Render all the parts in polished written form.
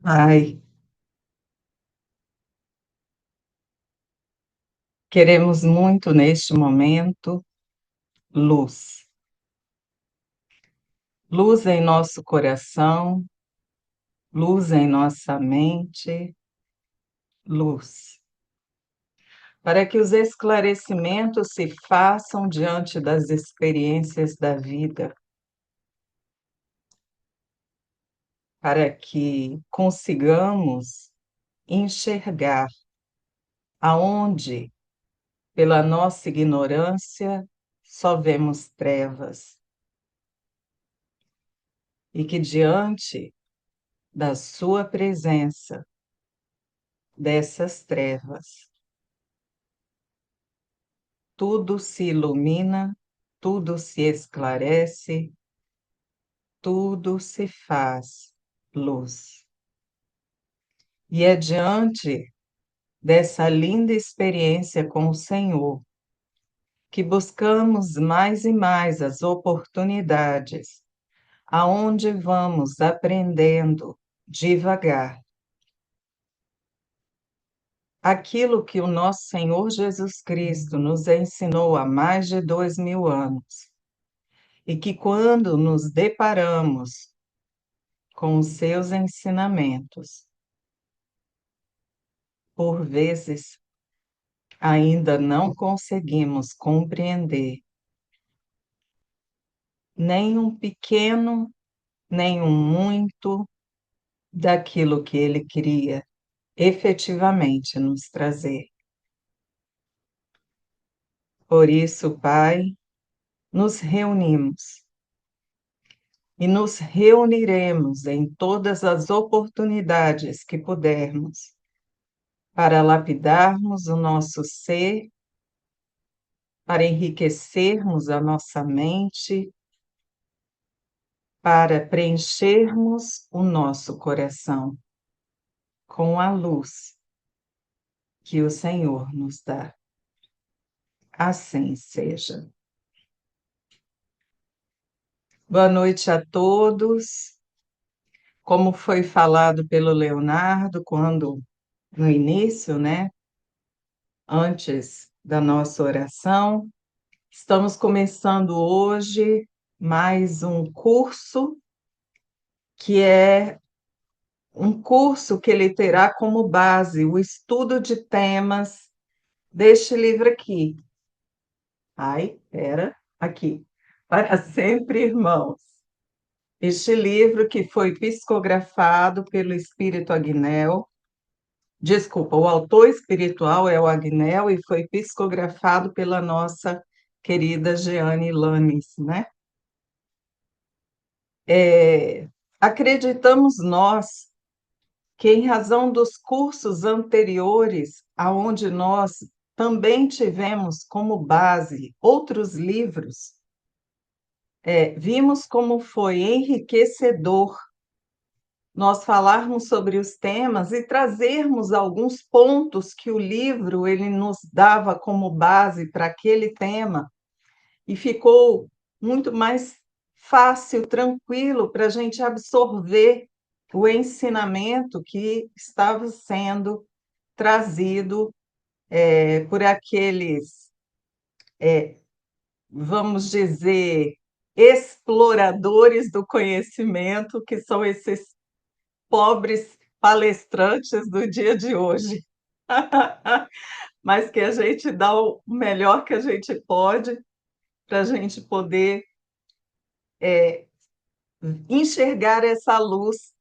Ai, queremos muito neste momento luz. Luz em nosso coração, luz em nossa mente, luz. Para que os esclarecimentos se façam diante das experiências da vida, para que consigamos enxergar aonde, pela nossa ignorância, só vemos trevas, e que diante da sua presença, dessas trevas, tudo se ilumina, tudo se esclarece, tudo se faz luz. E é diante dessa linda experiência com o Senhor que buscamos mais e mais as oportunidades, aonde vamos aprendendo devagar aquilo que o nosso Senhor Jesus Cristo nos ensinou há mais de 2000 anos, e que quando nos deparamos com os seus ensinamentos, por vezes ainda não conseguimos compreender nem um pequeno, nem um muito daquilo que ele queria efetivamente nos trazer. Por isso, Pai, nos reunimos e nos reuniremos em todas as oportunidades que pudermos para lapidarmos o nosso ser, para enriquecermos a nossa mente, para preenchermos o nosso coração com a luz que o Senhor nos dá. Assim seja. Boa noite a todos. Como foi falado pelo Leonardo quando no início, né, antes da nossa oração, estamos começando hoje mais um curso que é um curso que ele terá como base o estudo de temas deste livro aqui. Ai, era aqui. Para sempre, irmãos. Este livro que foi psicografado pelo Espírito Agnel, desculpa, o autor espiritual é o Agnel e foi psicografado pela nossa querida Jeane Lanes, né? Acreditamos nós que, em razão dos cursos anteriores, aonde nós também tivemos como base outros livros, vimos como foi enriquecedor nós falarmos sobre os temas e trazermos alguns pontos que o livro ele nos dava como base para aquele tema, e ficou muito mais fácil, tranquilo para a gente absorver o ensinamento que estava sendo trazido por aqueles, vamos dizer, exploradores do conhecimento, que são esses pobres palestrantes do dia de hoje. Mas que a gente dá o melhor que a gente pode para a gente poder enxergar essa luz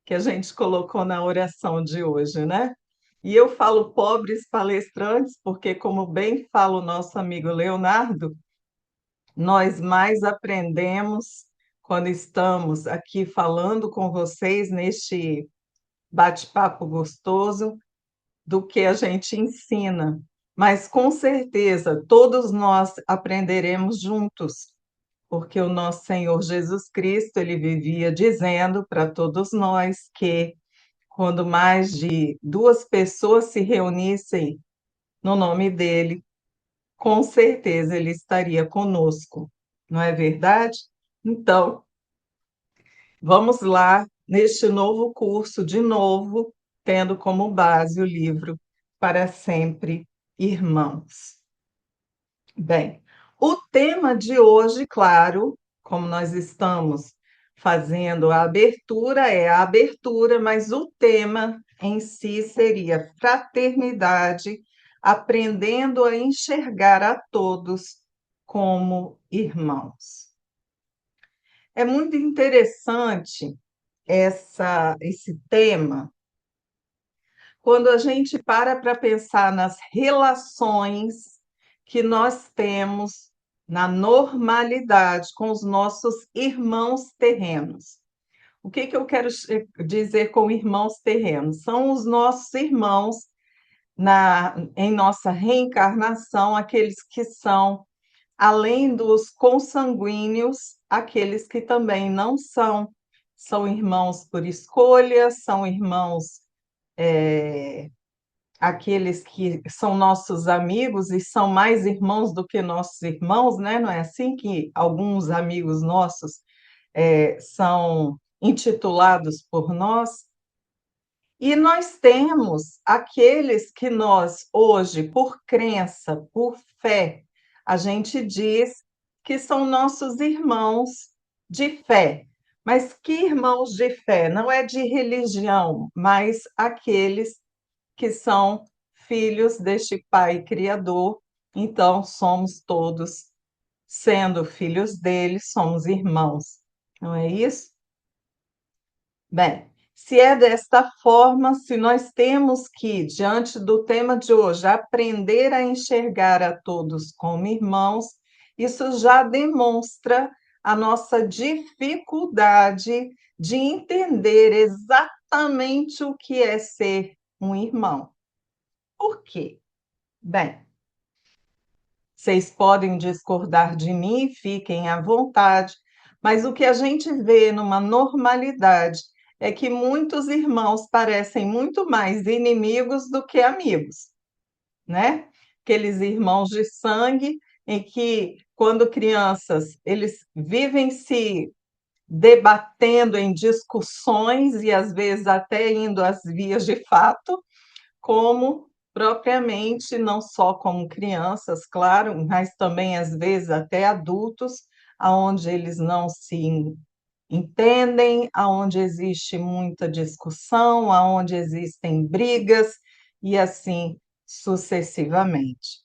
que a gente colocou na oração de hoje, né? E eu falo pobres palestrantes porque, como bem fala o nosso amigo Leonardo, nós mais aprendemos quando estamos aqui falando com vocês neste bate-papo gostoso do que a gente ensina. Mas com certeza todos nós aprenderemos juntos, porque o nosso Senhor Jesus Cristo, ele vivia dizendo para todos nós que quando mais de duas pessoas se reunissem no nome dele, com certeza ele estaria conosco, não é verdade? Então, vamos lá neste novo curso, de novo, tendo como base o livro Para Sempre Irmãos. Bem, o tema de hoje, claro, como nós estamos fazendo a abertura, é a abertura, mas o tema em si seria fraternidade, aprendendo a enxergar a todos como irmãos. É muito interessante esse tema quando a gente para pensar nas relações que nós temos na normalidade com os nossos irmãos terrenos. O que que eu quero dizer com irmãos terrenos? São os nossos irmãos em nossa reencarnação, aqueles que são, além dos consanguíneos, aqueles que também não são. São irmãos por escolha, são irmãos aqueles que são nossos amigos e são mais irmãos do que nossos irmãos, né? Não é assim que alguns amigos nossos são intitulados por nós? E nós temos aqueles que nós, hoje, por crença, por fé, a gente diz que são nossos irmãos de fé. Mas que irmãos de fé? Não é de religião, mas aqueles que são filhos deste Pai Criador, então somos todos, sendo filhos dele, somos irmãos, não é isso? Bem, se é desta forma, se nós temos que, diante do tema de hoje, aprender a enxergar a todos como irmãos, isso já demonstra a nossa dificuldade de entender exatamente o que é ser um irmão. Por quê? Bem, vocês podem discordar de mim, fiquem à vontade, mas o que a gente vê numa normalidade é que muitos irmãos parecem muito mais inimigos do que amigos, né? Aqueles irmãos de sangue em que, quando crianças, eles vivem se debatendo em discussões e às vezes até indo às vias de fato, como propriamente, não só como crianças, claro, mas também às vezes até adultos, aonde eles não se entendem, aonde existe muita discussão, aonde existem brigas e assim sucessivamente.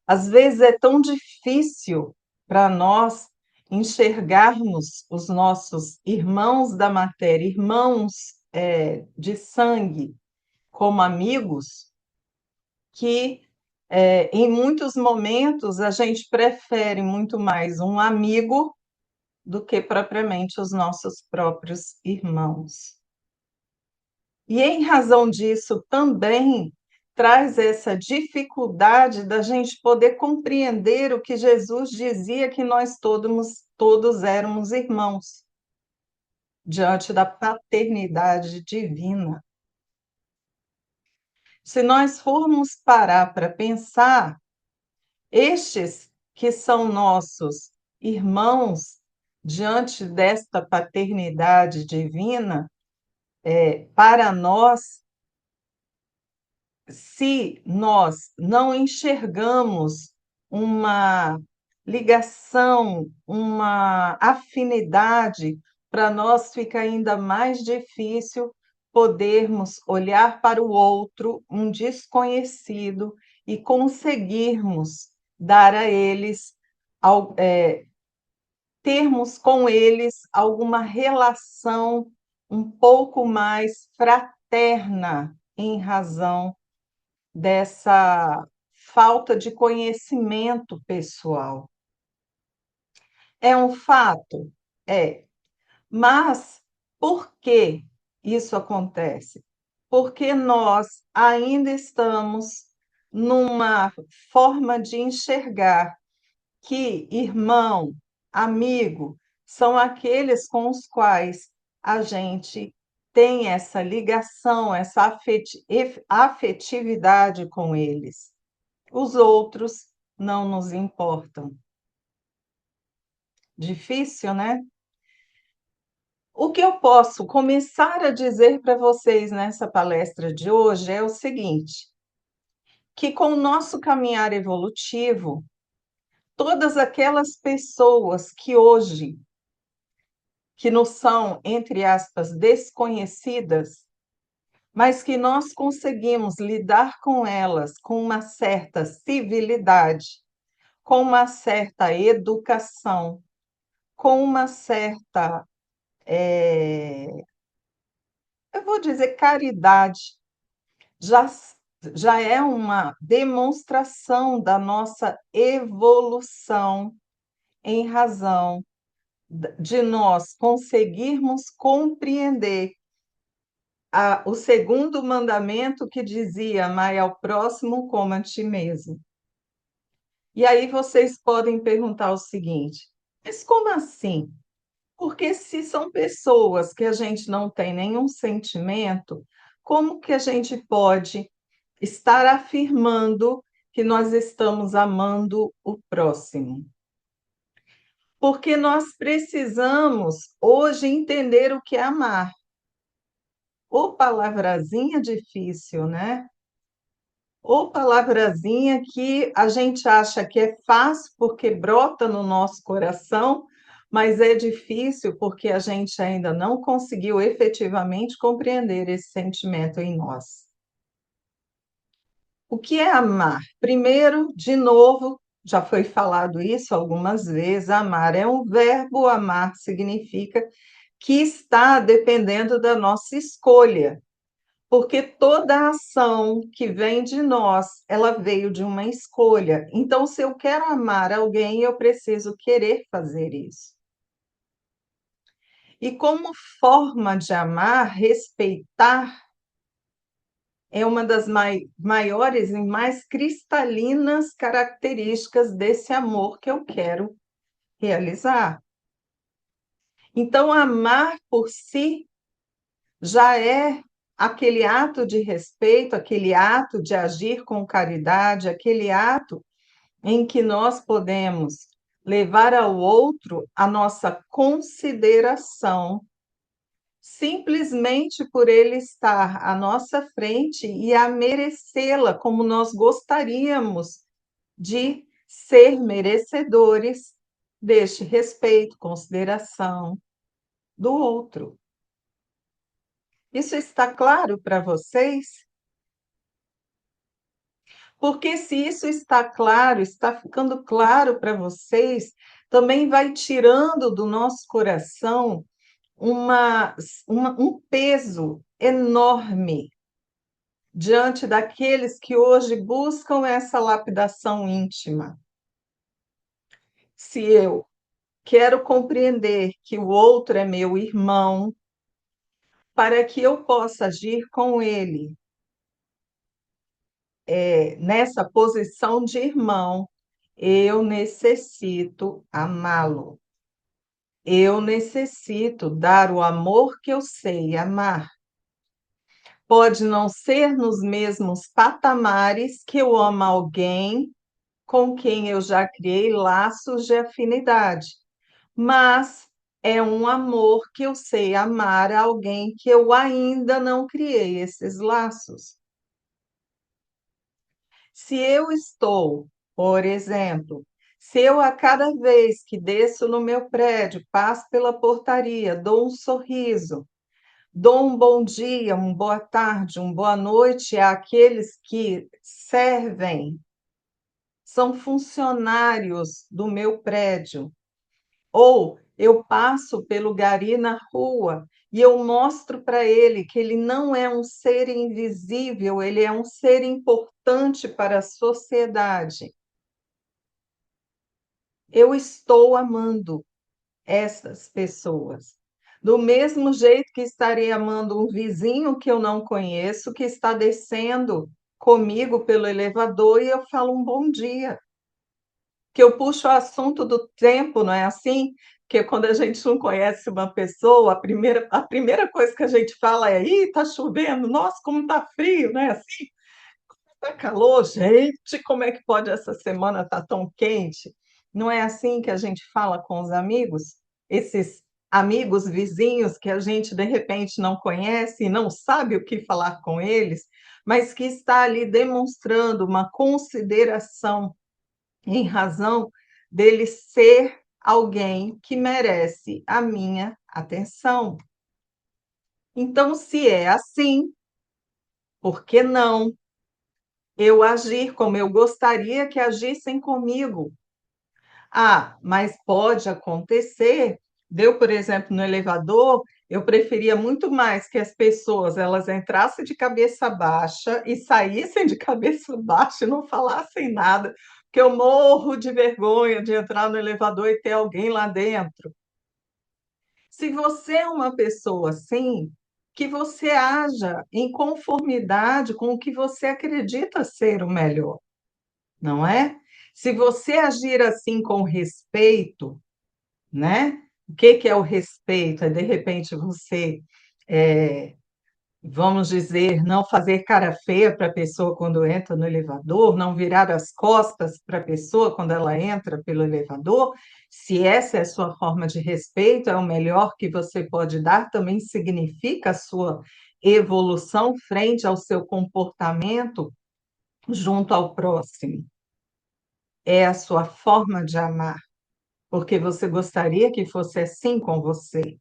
Às vezes é tão difícil para nós enxergarmos os nossos irmãos da matéria, irmãos de sangue, como amigos, que em muitos momentos a gente prefere muito mais um amigo do que propriamente os nossos próprios irmãos. E em razão disso também traz essa dificuldade da gente poder compreender o que Jesus dizia que nós todos éramos irmãos diante da paternidade divina. Se nós formos parar para pensar, estes que são nossos irmãos diante desta paternidade divina, para nós, se nós não enxergamos uma ligação, uma afinidade, para nós fica ainda mais difícil podermos olhar para o outro, um desconhecido, e conseguirmos dar a eles, termos com eles alguma relação um pouco mais fraterna em razão dessa falta de conhecimento pessoal. É um fato? É. Mas por que isso acontece? Porque nós ainda estamos numa forma de enxergar que irmão, amigo, são aqueles com os quais a gente tem essa ligação, essa afetividade com eles. Os outros não nos importam. Difícil, né? O que eu posso começar a dizer para vocês nessa palestra de hoje é o seguinte: que com o nosso caminhar evolutivo, todas aquelas pessoas que hoje que nos são, entre aspas, desconhecidas, mas que nós conseguimos lidar com elas com uma certa civilidade, com uma certa educação, com uma certa, eu vou dizer, caridade, já, já é uma demonstração da nossa evolução em razão de nós conseguirmos compreender o segundo mandamento que dizia: amai ao próximo como a ti mesmo. E aí vocês podem perguntar o seguinte: mas como assim? Porque se são pessoas que a gente não tem nenhum sentimento, como que a gente pode estar afirmando que nós estamos amando o próximo? Porque nós precisamos hoje entender o que é amar. Ô palavrazinha difícil, né? Ou palavrazinha que a gente acha que é fácil porque brota no nosso coração, mas é difícil porque a gente ainda não conseguiu efetivamente compreender esse sentimento em nós. O que é amar? Primeiro, de novo, já foi falado isso algumas vezes, amar é um verbo, amar significa que está dependendo da nossa escolha. Porque toda ação que vem de nós, ela veio de uma escolha. Então, se eu quero amar alguém, eu preciso querer fazer isso. E como forma de amar, respeitar é uma das maiores e mais cristalinas características desse amor que eu quero realizar. Então, amar por si já é aquele ato de respeito, aquele ato de agir com caridade, aquele ato em que nós podemos levar ao outro a nossa consideração, simplesmente por ele estar à nossa frente e a merecê-la como nós gostaríamos de ser merecedores deste respeito, consideração do outro. Isso está claro para vocês? Porque se isso está claro, está ficando claro para vocês, também vai tirando do nosso coração um peso enorme diante daqueles que hoje buscam essa lapidação íntima. Se eu quero compreender que o outro é meu irmão, para que eu possa agir com ele nessa posição de irmão, eu necessito amá-lo. Eu necessito dar o amor que eu sei amar. Pode não ser nos mesmos patamares que eu amo alguém com quem eu já criei laços de afinidade, mas é um amor que eu sei amar a alguém que eu ainda não criei esses laços. Se eu estou, por exemplo, se eu a cada vez que desço no meu prédio, passo pela portaria, dou um sorriso, dou um bom dia, uma boa tarde, uma boa noite àqueles que servem, são funcionários do meu prédio, ou eu passo pelo gari na rua e eu mostro para ele que ele não é um ser invisível, ele é um ser importante para a sociedade. Eu estou amando essas pessoas. Do mesmo jeito que estarei amando um vizinho que eu não conheço, que está descendo comigo pelo elevador e eu falo um bom dia. Que eu puxo o assunto do tempo, não é assim? Que quando a gente não conhece uma pessoa, a primeira coisa que a gente fala é: ih, tá chovendo, nossa, como tá frio, né? Assim, tá calor, gente, como é que pode essa semana estar tão quente? Não é assim que a gente fala com os amigos? Esses amigos, vizinhos que a gente de repente não conhece e não sabe o que falar com eles, mas que está ali demonstrando uma consideração em razão dele ser alguém que merece a minha atenção. Então, se é assim, por que não eu agir como eu gostaria que agissem comigo? Ah, mas pode acontecer de eu, por exemplo, no elevador, eu preferia muito mais que as pessoas elas entrassem de cabeça baixa e saíssem de cabeça baixa e não falassem nada, porque eu morro de vergonha de entrar no elevador e ter alguém lá dentro. Se você é uma pessoa assim, que você haja em conformidade com o que você acredita ser o melhor, não é? Se você agir assim com respeito, né? O que que é o respeito? É, de repente, você, eh, vamos dizer, não fazer cara feia para a pessoa quando entra no elevador, não virar as costas para a pessoa quando ela entra pelo elevador. Se essa é a sua forma de respeito, é o melhor que você pode dar, também significa a sua evolução frente ao seu comportamento junto ao próximo. É a sua forma de amar, porque você gostaria que fosse assim com você.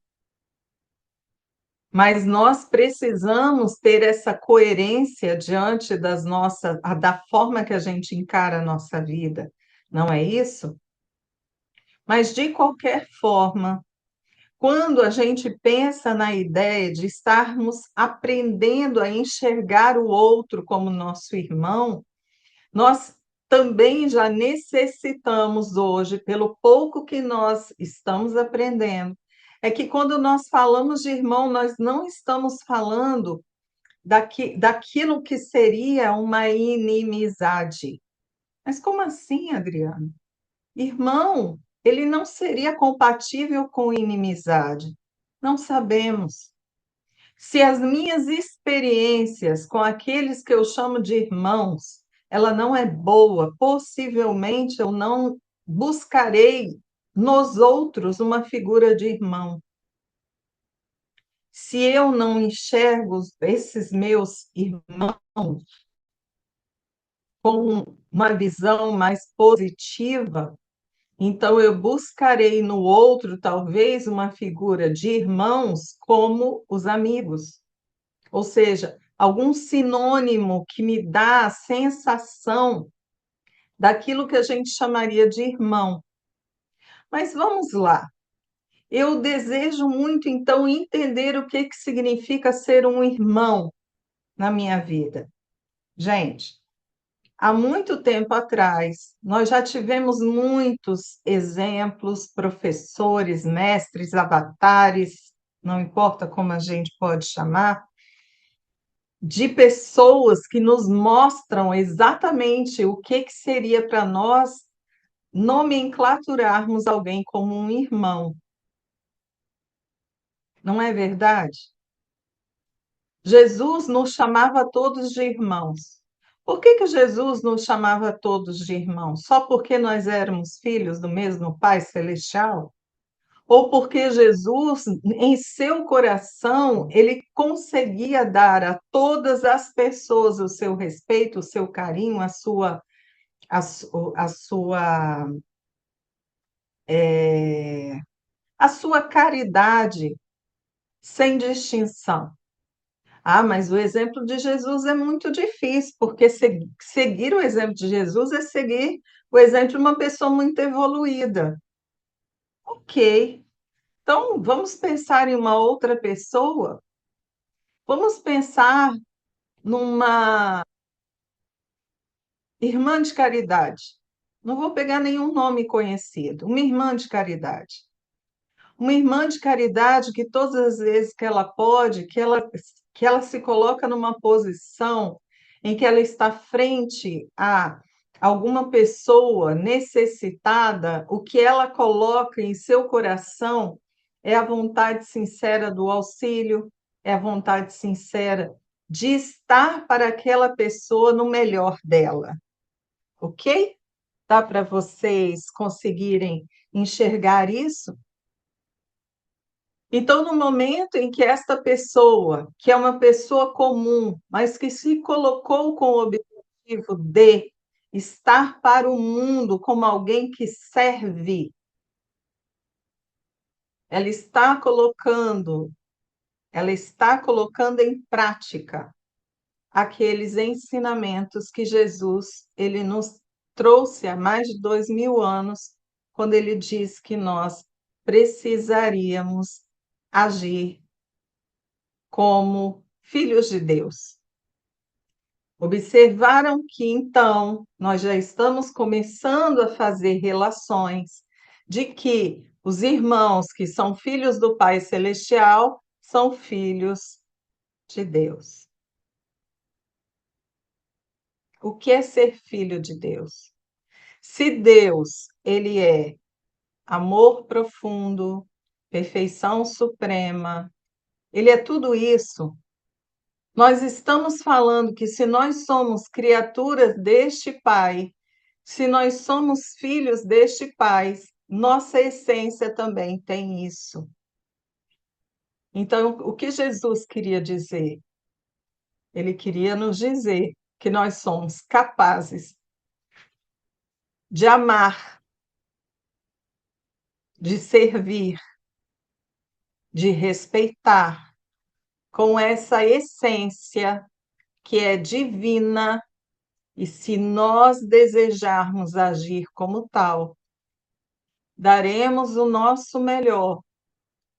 Mas nós precisamos ter essa coerência diante das nossas, da forma que a gente encara a nossa vida, não é isso? Mas, de qualquer forma, quando a gente pensa na ideia de estarmos aprendendo a enxergar o outro como nosso irmão, nós também já necessitamos hoje, pelo pouco que nós estamos aprendendo, é que quando nós falamos de irmão, nós não estamos falando daquilo que seria uma inimizade. Mas como assim, Adriano? Irmão, ele não seria compatível com inimizade. Não sabemos. Se as minhas experiências com aqueles que eu chamo de irmãos, ela não é boa, possivelmente eu não buscarei nos outros uma figura de irmão. Se eu não enxergo esses meus irmãos com uma visão mais positiva, então eu buscarei no outro talvez uma figura de irmãos como os amigos, ou seja, algum sinônimo que me dá a sensação daquilo que a gente chamaria de irmão. Mas vamos lá. Eu desejo muito então entender o que que significa ser um irmão na minha vida. Gente, há muito tempo atrás, nós já tivemos muitos exemplos, professores, mestres, avatares, não importa como a gente pode chamar, de pessoas que nos mostram exatamente o que que seria para nós nomenclaturarmos alguém como um irmão, não é verdade? Jesus nos chamava todos de irmãos. Por que que Jesus nos chamava todos de irmãos? Só porque nós éramos filhos do mesmo Pai Celestial? Ou porque Jesus, em seu coração, ele conseguia dar a todas as pessoas o seu respeito, o seu carinho, a sua, a sua caridade, sem distinção? Ah, mas o exemplo de Jesus é muito difícil, porque seguir o exemplo de Jesus é seguir o exemplo de uma pessoa muito evoluída. Ok, então vamos pensar em uma outra pessoa? Vamos pensar numa irmã de caridade. Não vou pegar nenhum nome conhecido. Uma irmã de caridade. Uma irmã de caridade que todas as vezes que ela pode, que ela se coloca numa posição em que ela está frente a alguma pessoa necessitada, o que ela coloca em seu coração é a vontade sincera do auxílio, é a vontade sincera de estar para aquela pessoa no melhor dela, ok? Dá para vocês conseguirem enxergar isso? Então, no momento em que esta pessoa, que é uma pessoa comum, mas que se colocou com o objetivo de estar para o mundo como alguém que serve, ela está colocando, ela está colocando em prática aqueles ensinamentos que Jesus ele nos trouxe há mais de 2000 anos, quando ele diz que nós precisaríamos agir como filhos de Deus. Observaram que então nós já estamos começando a fazer relações de que os irmãos que são filhos do Pai Celestial são filhos de Deus. O que é ser filho de Deus? Se Deus, ele é amor profundo, perfeição suprema, ele é tudo isso. Nós estamos falando que se nós somos criaturas deste Pai, se nós somos filhos deste Pai, nossa essência também tem isso. Então, o que Jesus queria dizer? Ele queria nos dizer que nós somos capazes de amar, de servir, de respeitar, com essa essência que é divina, e se nós desejarmos agir como tal, daremos o nosso melhor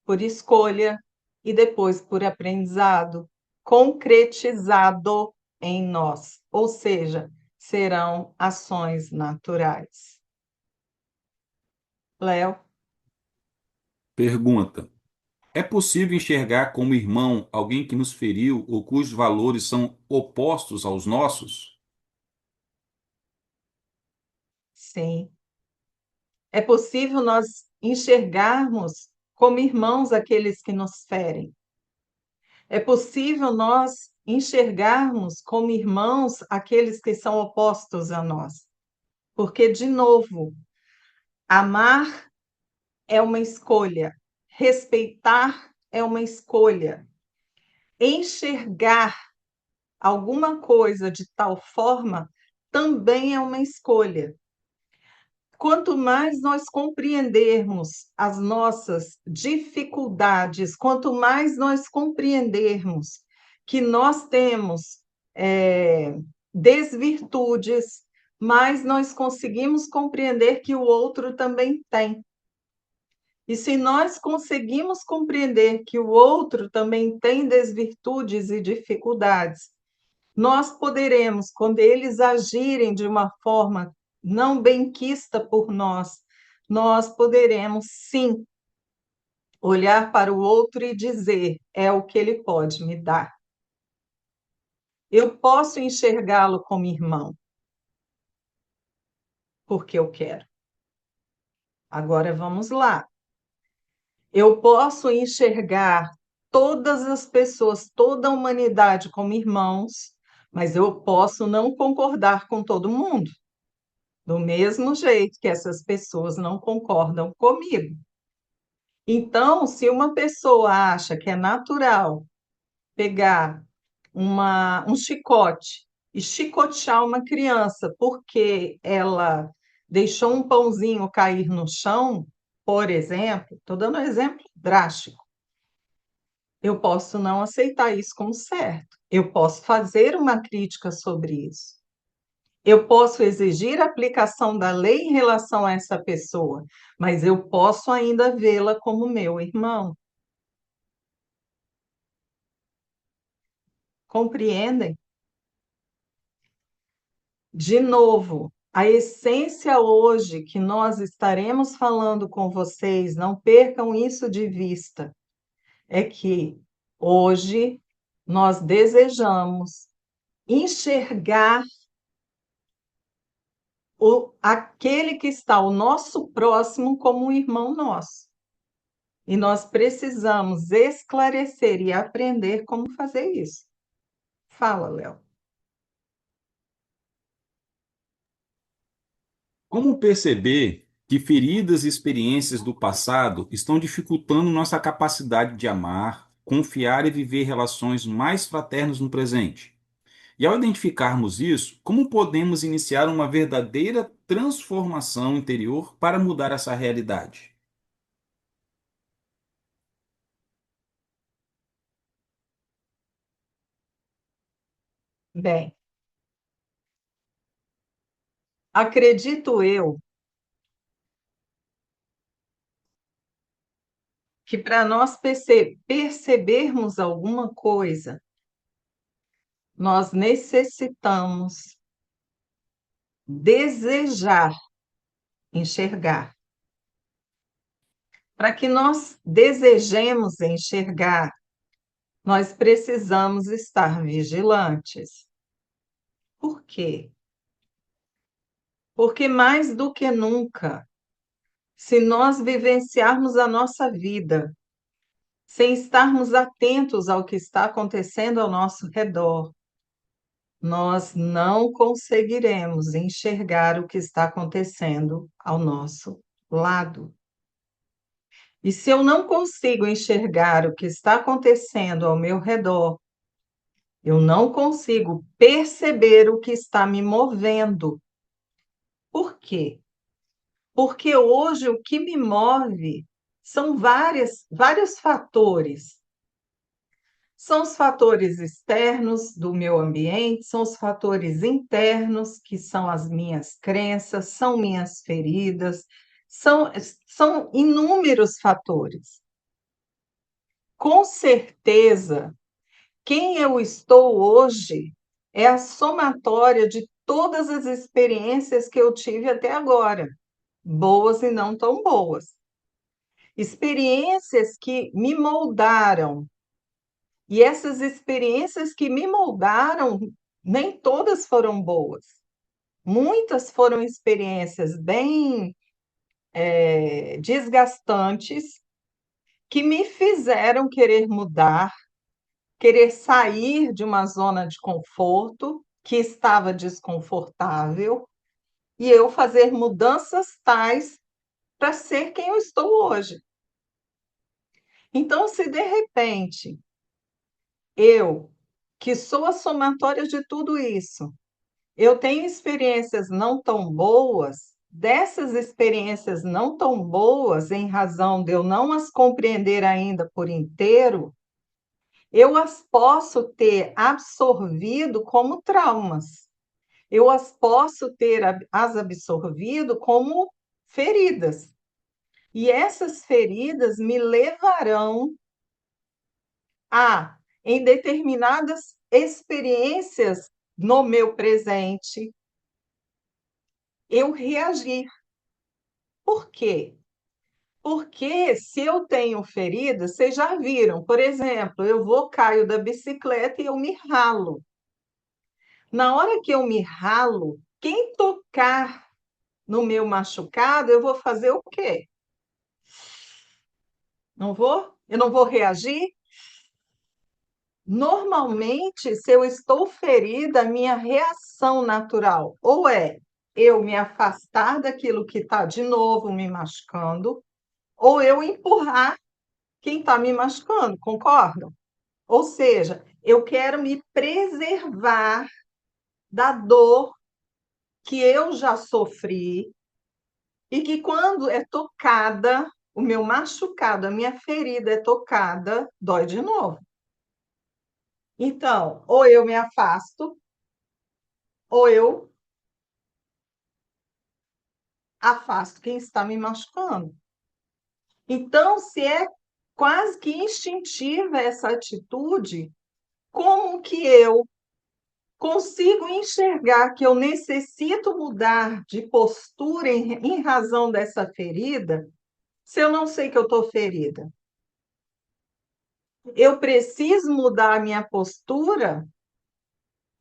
por escolha e depois por aprendizado, concretizado em nós, ou seja, serão ações naturais. Léo, Pergunta: é possível enxergar como irmão alguém que nos feriu ou cujos valores são opostos aos nossos? sim. É possível nós enxergarmos como irmãos aqueles que nos ferem. É possível nós enxergarmos como irmãos aqueles que são opostos a nós. Porque, de novo, amar é uma escolha, respeitar é uma escolha, enxergar alguma coisa de tal forma também é uma escolha. Quanto mais nós compreendermos as nossas dificuldades, quanto mais nós compreendermos que nós temos desvirtudes, mais nós conseguimos compreender que o outro também tem. E se nós conseguimos compreender que o outro também tem desvirtudes e dificuldades, nós poderemos, quando eles agirem de uma forma não benquista por nós, nós poderemos sim olhar para o outro e dizer: é o que ele pode me dar. Eu posso enxergá-lo como irmão, porque eu quero. Agora vamos lá. Eu posso enxergar todas as pessoas, toda a humanidade como irmãos, mas eu posso não concordar com todo mundo. Do mesmo jeito que essas pessoas não concordam comigo. Então, se uma pessoa acha que é natural pegar um chicote e chicotear uma criança porque ela deixou um pãozinho cair no chão, por exemplo, estou dando um exemplo drástico, eu posso não aceitar isso como certo. Eu posso fazer uma crítica sobre isso. Eu posso exigir a aplicação da lei em relação a essa pessoa, mas eu posso ainda vê-la como meu irmão. Compreendem? De novo, a essência hoje que nós estaremos falando com vocês, não percam isso de vista, é que hoje nós desejamos enxergar aquele que está ao nosso próximo como um irmão nosso. E nós precisamos esclarecer e aprender como fazer isso. Fala, Léo. Como perceber que feridas e experiências do passado estão dificultando nossa capacidade de amar, confiar e viver relações mais fraternas no presente. E ao identificarmos isso, como podemos iniciar uma verdadeira transformação interior para mudar essa realidade? Bem, acredito eu que para nós percebermos alguma coisa, nós necessitamos desejar enxergar. Para que nós desejemos enxergar, nós precisamos estar vigilantes. Por quê? Porque mais do que nunca, se nós vivenciarmos a nossa vida sem estarmos atentos ao que está acontecendo ao nosso redor, nós não conseguiremos enxergar o que está acontecendo ao nosso lado. E se eu não consigo enxergar o que está acontecendo ao meu redor, eu não consigo perceber o que está me movendo. Por quê? Porque hoje o que me move são vários fatores. São os fatores externos do meu ambiente, são os fatores internos, que são as minhas crenças, são minhas feridas, são inúmeros fatores. Com certeza, quem eu estou hoje é a somatória de todas as experiências que eu tive até agora, boas e não tão boas. Experiências que me moldaram. E essas experiências que me moldaram, nem todas foram boas. Muitas foram experiências bem desgastantes que me fizeram querer mudar, querer sair de uma zona de conforto que estava desconfortável e eu fazer mudanças tais para ser quem eu estou hoje. Então, se de repente eu, que sou a somatória de tudo isso, eu tenho experiências não tão boas, dessas experiências não tão boas, em razão de eu não as compreender ainda por inteiro, eu as posso ter absorvido como traumas. Eu as posso ter as absorvido como feridas. E essas feridas me levarão a, em determinadas experiências no meu presente, eu reagir. Por quê? Porque se eu tenho ferida, vocês já viram, por exemplo, eu vou, caio da bicicleta e eu me ralo. Na hora que eu me ralo, quem tocar no meu machucado, eu vou fazer o quê? Não vou? Eu não vou reagir? Normalmente, se eu estou ferida, a minha reação natural ou é eu me afastar daquilo que está de novo me machucando, ou eu empurrar quem está me machucando, concordam? Ou seja, eu quero me preservar da dor que eu já sofri e que quando é tocada, o meu machucado, a minha ferida é tocada, dói de novo. Então, ou eu me afasto, ou eu afasto quem está me machucando. Então, se é quase que instintiva essa atitude, como que eu consigo enxergar que eu necessito mudar de postura em razão dessa ferida, se eu não sei que eu estou ferida? Eu preciso mudar a minha postura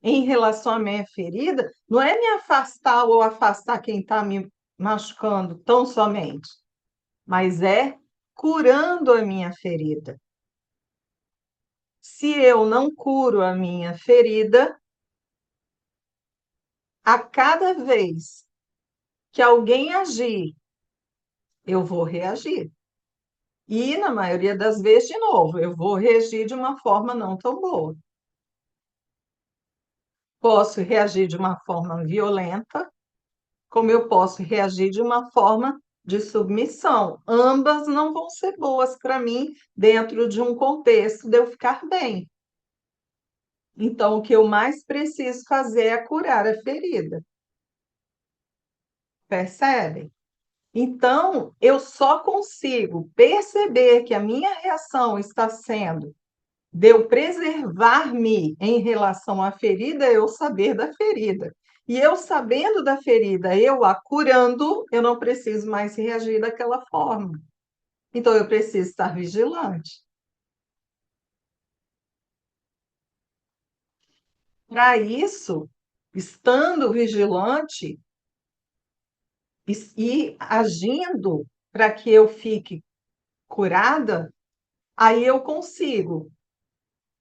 em relação à minha ferida, não é me afastar ou afastar quem está me machucando tão somente, mas é curando a minha ferida. Se eu não curo a minha ferida, a cada vez que alguém agir eu vou reagir. E, na maioria das vezes, de novo, eu vou reagir de uma forma não tão boa. Posso reagir de uma forma violenta, como eu posso reagir de uma forma de submissão. Ambas não vão ser boas para mim dentro de um contexto de eu ficar bem. Então, o que eu mais preciso fazer é curar a ferida, percebe? Então, eu só consigo perceber que a minha reação está sendo de eu preservar-me em relação à ferida, eu saber da ferida. E eu sabendo da ferida, eu a curando, eu não preciso mais reagir daquela forma. Então, eu preciso estar vigilante. Para isso, estando vigilante e agindo para que eu fique curada, aí eu consigo.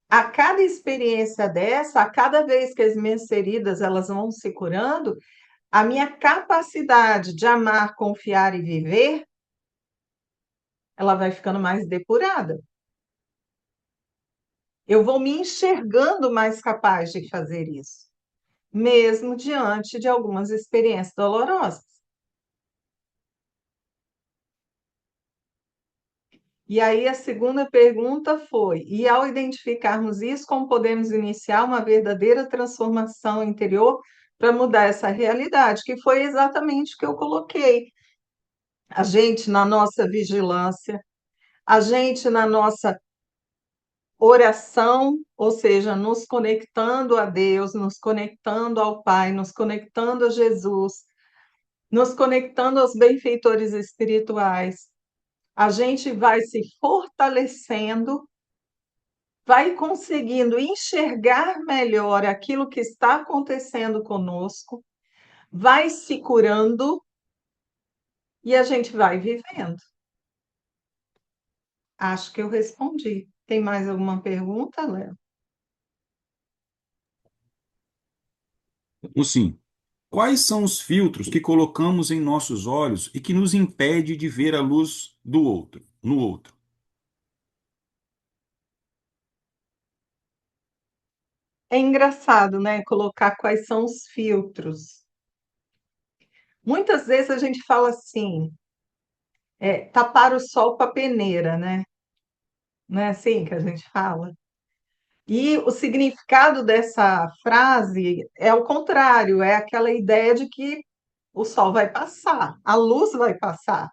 A cada experiência dessa, a cada vez que as minhas feridas elas vão se curando, a minha capacidade de amar, confiar e viver, ela vai ficando mais depurada. Eu vou me enxergando mais capaz de fazer isso, mesmo diante de algumas experiências dolorosas. E aí a segunda pergunta foi: e ao identificarmos isso, como podemos iniciar uma verdadeira transformação interior para mudar essa realidade? Que foi exatamente o que eu coloquei. A gente na nossa vigilância, a gente na nossa oração, ou seja, nos conectando a Deus, nos conectando ao Pai, nos conectando a Jesus, nos conectando aos benfeitores espirituais. A gente vai se fortalecendo, vai conseguindo enxergar melhor aquilo que está acontecendo conosco, vai se curando e a gente vai vivendo. Acho que eu respondi. Tem mais alguma pergunta, Léo? Então, sim. Quais são os filtros que colocamos em nossos olhos e que nos impede de ver a luz do outro, no outro? É engraçado, né? Colocar quais são os filtros. Muitas vezes a gente fala assim, tapar o sol com a peneira, né? Não é assim que a gente fala? E o significado dessa frase é o contrário, é aquela ideia de que o sol vai passar, a luz vai passar.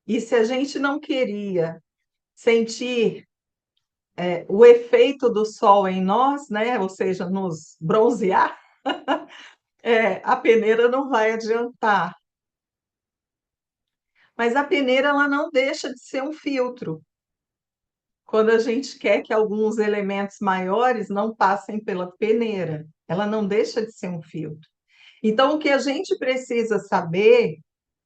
E se a gente não queria sentir o efeito do sol em nós, né? Ou seja, nos bronzear, a peneira não vai adiantar. Mas a peneira ela não deixa de ser um filtro. Quando a gente quer que alguns elementos maiores não passem pela peneira, ela não deixa de ser um filtro. Então, o que a gente precisa saber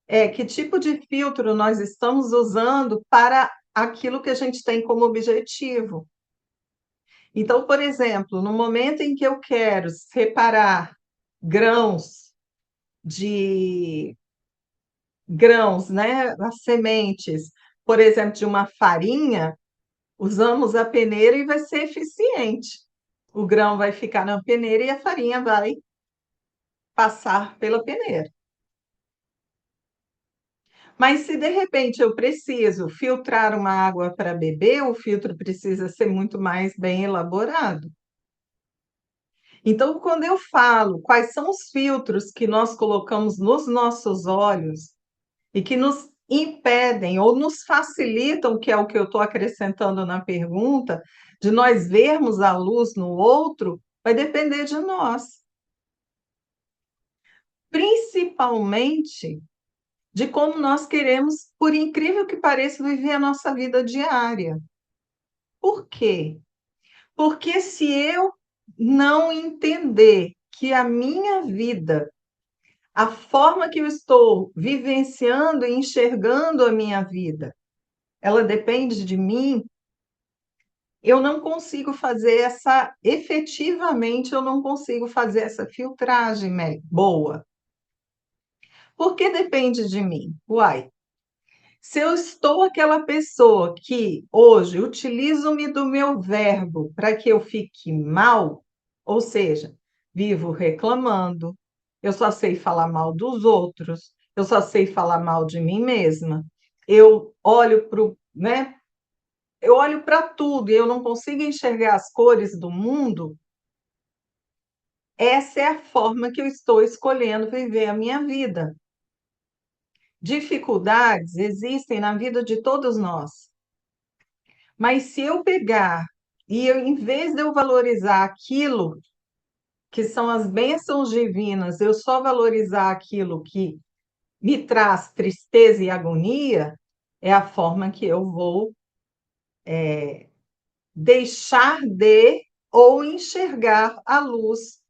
é que tipo de filtro nós estamos usando para aquilo que a gente tem como objetivo. Então, por exemplo, no momento em que eu quero separar grãos de grãos, né, as sementes, por exemplo, de uma farinha, usamos a peneira e vai ser eficiente. O grão vai ficar na peneira e a farinha vai passar pela peneira. Mas se de repente eu preciso filtrar uma água para beber, o filtro precisa ser muito mais bem elaborado. Então, quando eu falo quais são os filtros que nós colocamos nos nossos olhos e que nos impedem ou nos facilitam, que é o que eu estou acrescentando na pergunta, de nós vermos a luz no outro, vai depender de nós. Principalmente de como nós queremos, por incrível que pareça, viver a nossa vida diária. Por quê? Porque se eu não entender que a minha vida, a forma que eu estou vivenciando e enxergando a minha vida, ela depende de mim, eu não consigo fazer efetivamente, eu não consigo fazer essa filtragem boa. Por que depende de mim? Uai, Se eu estou aquela pessoa que hoje utilizo-me do meu verbo para que eu fique mal, ou seja, vivo reclamando, eu só sei falar mal dos outros, eu só sei falar mal de mim mesma, eu olho para né? Eu olho para tudo e eu não consigo enxergar as cores do mundo, essa é a forma que eu estou escolhendo viver a minha vida. Dificuldades existem na vida de todos nós. Mas se eu pegar e eu, em vez de eu valorizar aquilo que são as bênçãos divinas, eu só valorizar aquilo que me traz tristeza e agonia, é a forma que eu vou deixar de ou enxergar a luz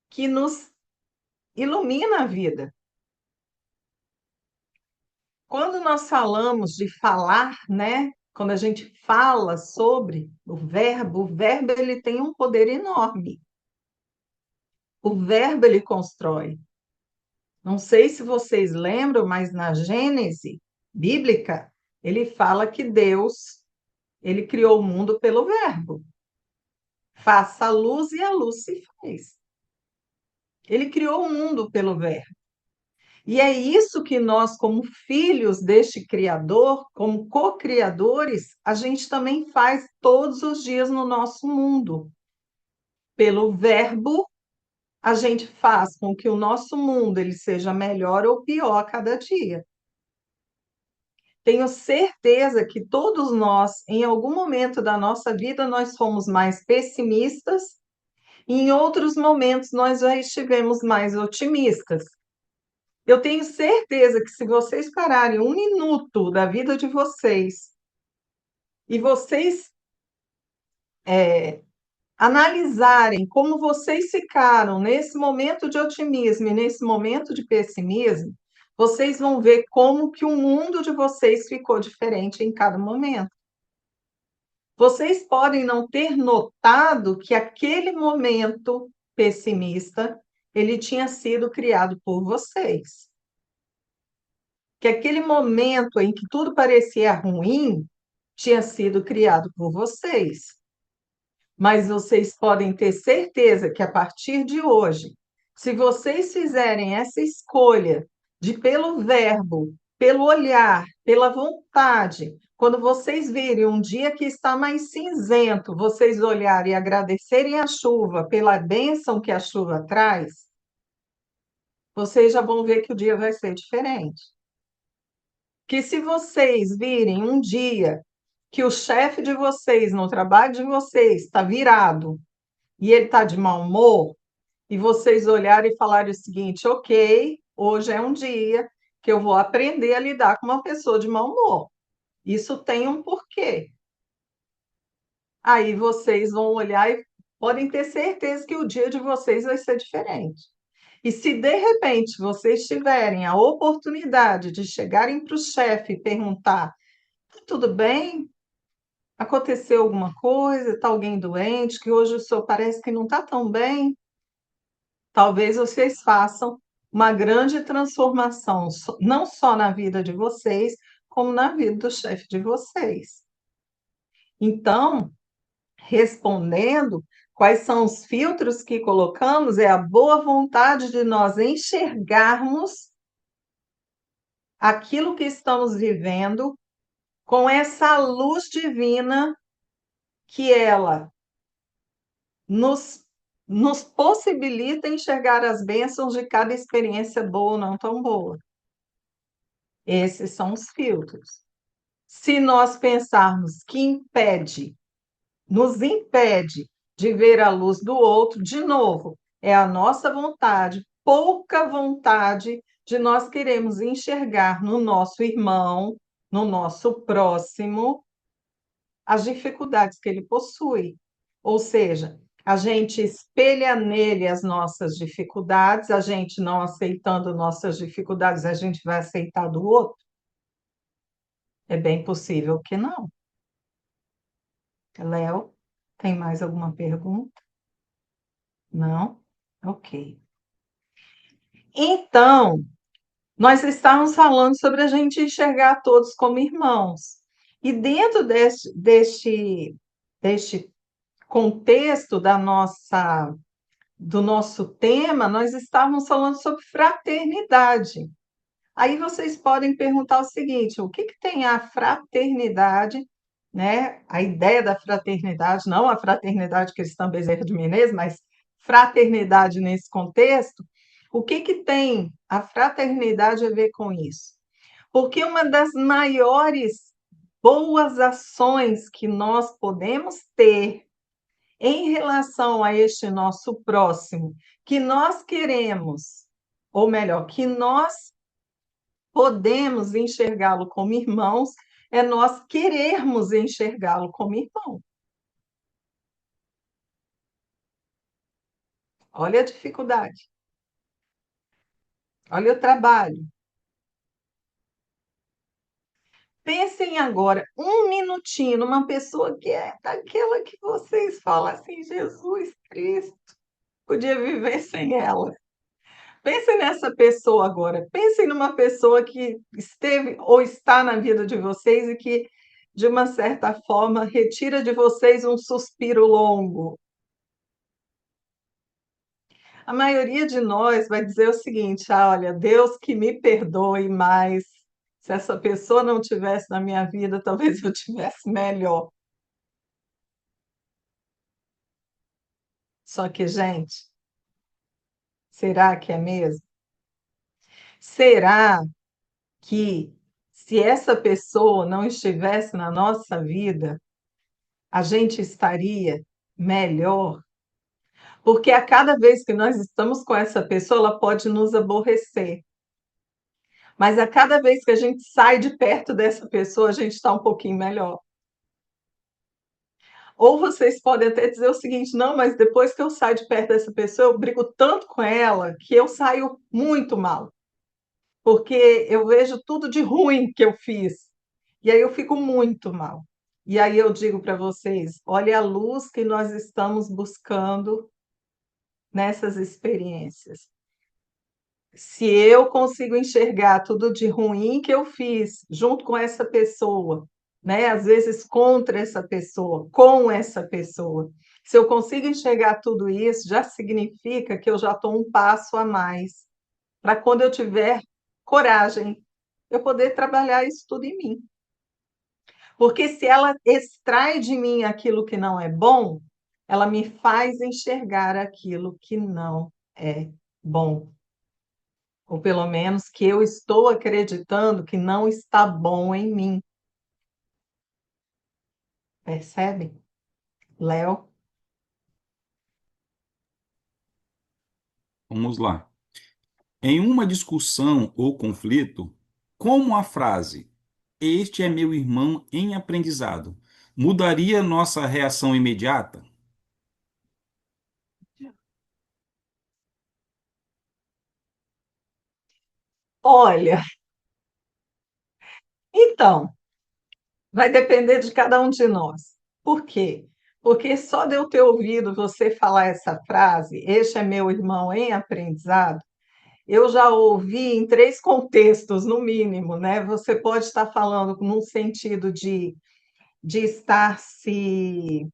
que nos ilumina a vida. Quando nós falamos de falar, né? Quando a gente fala sobre o verbo ele tem um poder enorme. O verbo ele constrói. Não sei se vocês lembram, mas na Gênese bíblica, ele fala que Deus, ele criou o mundo pelo verbo. Faça a luz e a luz se fez. Ele criou o mundo pelo verbo. E é isso que nós, como filhos deste Criador, como co-criadores, a gente também faz todos os dias no nosso mundo. Pelo verbo, a gente faz com que o nosso mundo ele seja melhor ou pior a cada dia. Tenho certeza que todos nós, em algum momento da nossa vida, nós fomos mais pessimistas, e em outros momentos nós já estivemos mais otimistas. Eu tenho certeza que se vocês pararem um minuto da vida de vocês e vocês analisarem como vocês ficaram nesse momento de otimismo e nesse momento de pessimismo, vocês vão ver como que o mundo de vocês ficou diferente em cada momento. Vocês podem não ter notado que aquele momento pessimista, ele tinha sido criado por vocês. Que aquele momento em que tudo parecia ruim, tinha sido criado por vocês. Mas vocês podem ter certeza que a partir de hoje, se vocês fizerem essa escolha de pelo verbo, pelo olhar, pela vontade, quando vocês virem um dia que está mais cinzento, vocês olharem e agradecerem a chuva pela bênção que a chuva traz, vocês já vão ver que o dia vai ser diferente. Que se vocês virem um dia que o chefe de vocês, no trabalho de vocês, está virado e ele está de mau humor, e vocês olharem e falarem o seguinte: ok, hoje é um dia que eu vou aprender a lidar com uma pessoa de mau humor. Isso tem um porquê. Aí vocês vão olhar e podem ter certeza que o dia de vocês vai ser diferente. E se de repente vocês tiverem a oportunidade de chegarem para o chefe e perguntar: "Tá tudo bem? Aconteceu alguma coisa? Está alguém doente? Que hoje o senhor parece que não está tão bem?" Talvez vocês façam uma grande transformação, não só na vida de vocês, como na vida do chefe de vocês. Então, respondendo, quais são os filtros que colocamos? É a boa vontade de nós enxergarmos aquilo que estamos vivendo com essa luz divina que ela nos, nos possibilita enxergar as bênçãos de cada experiência boa ou não tão boa. Esses são os filtros. Se nós pensarmos que nos impede de ver a luz do outro, de novo, é a nossa vontade, pouca vontade de nós queremos enxergar no nosso irmão, no nosso próximo, as dificuldades que ele possui. Ou seja, a gente espelha nele as nossas dificuldades, a gente não aceitando nossas dificuldades, a gente vai aceitar do outro? É bem possível que não. Léo, tem mais alguma pergunta? Não? Ok. Então, Nós estávamos falando sobre a gente enxergar todos como irmãos. E dentro deste contexto do nosso tema, nós estávamos falando sobre fraternidade. Aí vocês podem perguntar o seguinte: o que que tem a fraternidade, né? A ideia da fraternidade, não a fraternidade cristã Bezerra de Menezes, mas fraternidade nesse contexto. O que que tem a fraternidade a ver com isso? Porque uma das maiores boas ações que nós podemos ter em relação a este nosso próximo, que nós queremos, ou melhor, que nós podemos enxergá-lo como irmãos, é nós querermos enxergá-lo como irmão. Olha a dificuldade, olha o trabalho. Pensem agora, um minutinho, numa pessoa que é daquela que vocês falam assim, Jesus Cristo, podia viver sem ela. Pensem nessa pessoa agora. Pensem numa pessoa que esteve ou está na vida de vocês e que, de uma certa forma, retira de vocês um suspiro longo. A maioria de nós vai dizer o seguinte: ah, olha, Deus que me perdoe, mas se essa pessoa não tivesse na minha vida, talvez eu tivesse melhor. Só que, gente, será que é mesmo? Será que se essa pessoa não estivesse na nossa vida, a gente estaria melhor? Porque a cada vez que nós estamos com essa pessoa, ela pode nos aborrecer. Mas a cada vez que a gente sai de perto dessa pessoa, a gente está um pouquinho melhor. Ou vocês podem até dizer o seguinte: não, mas depois que eu saio de perto dessa pessoa, eu brigo tanto com ela que eu saio muito mal, porque eu vejo tudo de ruim que eu fiz. E aí eu fico muito mal. E aí eu digo para vocês: olha a luz que nós estamos buscando nessas experiências. Se eu consigo enxergar tudo de ruim que eu fiz junto com essa pessoa, né? Às vezes contra essa pessoa, com essa pessoa. Se eu consigo enxergar tudo isso, já significa que eu já estou um passo a mais para quando eu tiver coragem, eu poder trabalhar isso tudo em mim. Porque se ela extrai de mim aquilo que não é bom, ela me faz enxergar aquilo que não é bom. Ou pelo menos que eu estou acreditando que não está bom em mim. Percebe? Léo? Vamos lá. Em uma discussão ou conflito, como a frase "Este é meu irmão em aprendizado" mudaria nossa reação imediata? Olha, então, vai depender de cada um de nós. Por quê? Porque só de eu ter ouvido você falar essa frase, este é meu irmão em aprendizado, eu já ouvi em três contextos, no mínimo, né? Você pode estar falando num sentido de estar se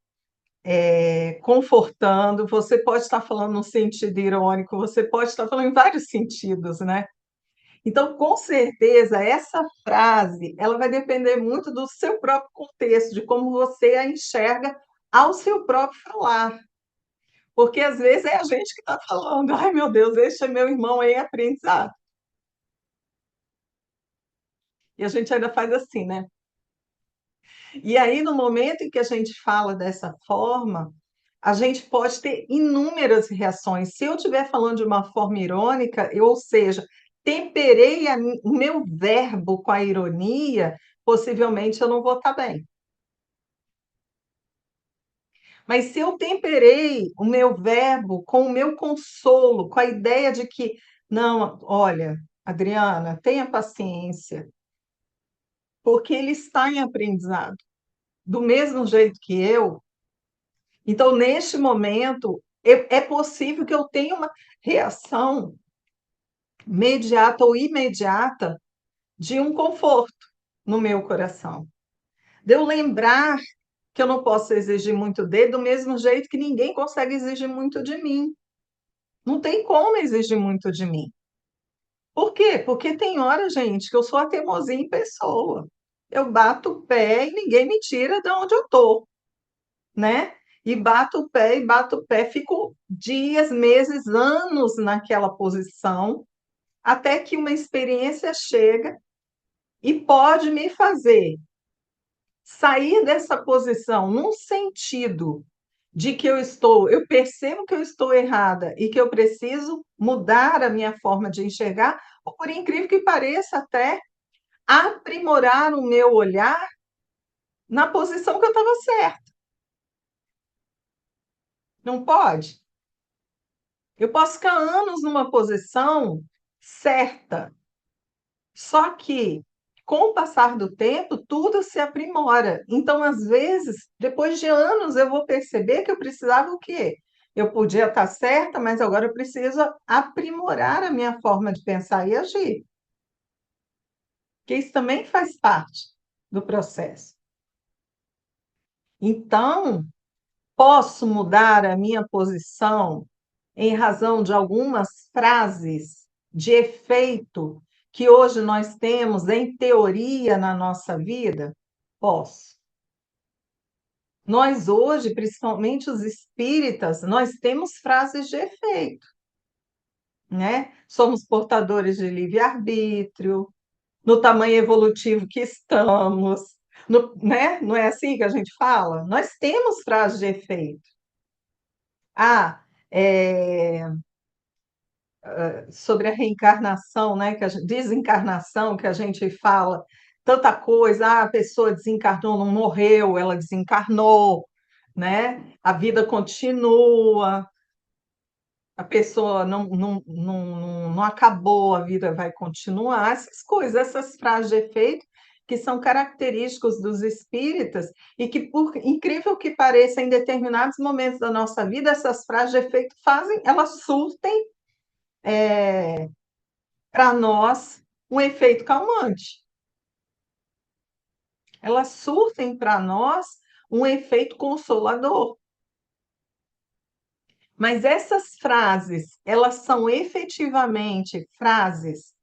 confortando, você pode estar falando num sentido irônico, você pode estar falando em vários sentidos, né? Então, com certeza, essa frase, ela vai depender muito do seu próprio contexto, de como você a enxerga ao seu próprio falar. Porque às vezes é a gente que está falando, ai meu Deus, este é meu irmão em aprendizado. E a gente ainda faz assim, né? E aí, no momento em que a gente fala dessa forma, a gente pode ter inúmeras reações. Se eu estiver falando de uma forma irônica, ou seja, temperei o meu verbo com a ironia, possivelmente eu não vou estar bem. Mas se eu temperei o meu verbo com o meu consolo, com a ideia de que, não, olha, Adriana, tenha paciência, porque ele está em aprendizado. Do mesmo jeito que eu, então, neste momento, é possível que eu tenha uma reação mediata ou imediata de um conforto no meu coração. De eu lembrar que eu não posso exigir muito dele do mesmo jeito que ninguém consegue exigir muito de mim. Não tem como exigir muito de mim. Por quê? Porque tem hora, gente, que eu sou a teimosinha em pessoa. Eu bato o pé e ninguém me tira de onde eu estou, né? E bato o pé e bato o pé, fico dias, meses, anos naquela posição, até que uma experiência chega e pode me fazer sair dessa posição num sentido de que eu percebo que eu estou errada e que eu preciso mudar a minha forma de enxergar, ou por incrível que pareça, até aprimorar o meu olhar na posição que eu estava certa. Não pode? Eu posso ficar anos numa posição certa, só que com o passar do tempo, tudo se aprimora. Então, às vezes, depois de anos, eu vou perceber que eu precisava o quê? Eu podia estar certa, mas agora eu preciso aprimorar a minha forma de pensar e agir, que isso também faz parte do processo. Então, posso mudar a minha posição em razão de algumas frases de efeito que hoje nós temos em teoria na nossa vida? Posso. Nós hoje, principalmente os espíritas, nós temos frases de efeito, né? Somos portadores de livre-arbítrio, no tamanho evolutivo que estamos, né? Não é assim que a gente fala? Nós temos frases de efeito. Ah, é, sobre a reencarnação, né, desencarnação, que a gente fala tanta coisa, a pessoa desencarnou, não morreu, ela desencarnou, né? A vida continua, a pessoa não acabou, a vida vai continuar, essas coisas, essas frases de efeito que são característicos dos espíritas e que, por incrível que pareça, em determinados momentos da nossa vida, essas frases de efeito fazem, elas surtem para nós um efeito calmante. Elas surtem para nós um efeito consolador. Mas essas frases, elas são efetivamente frases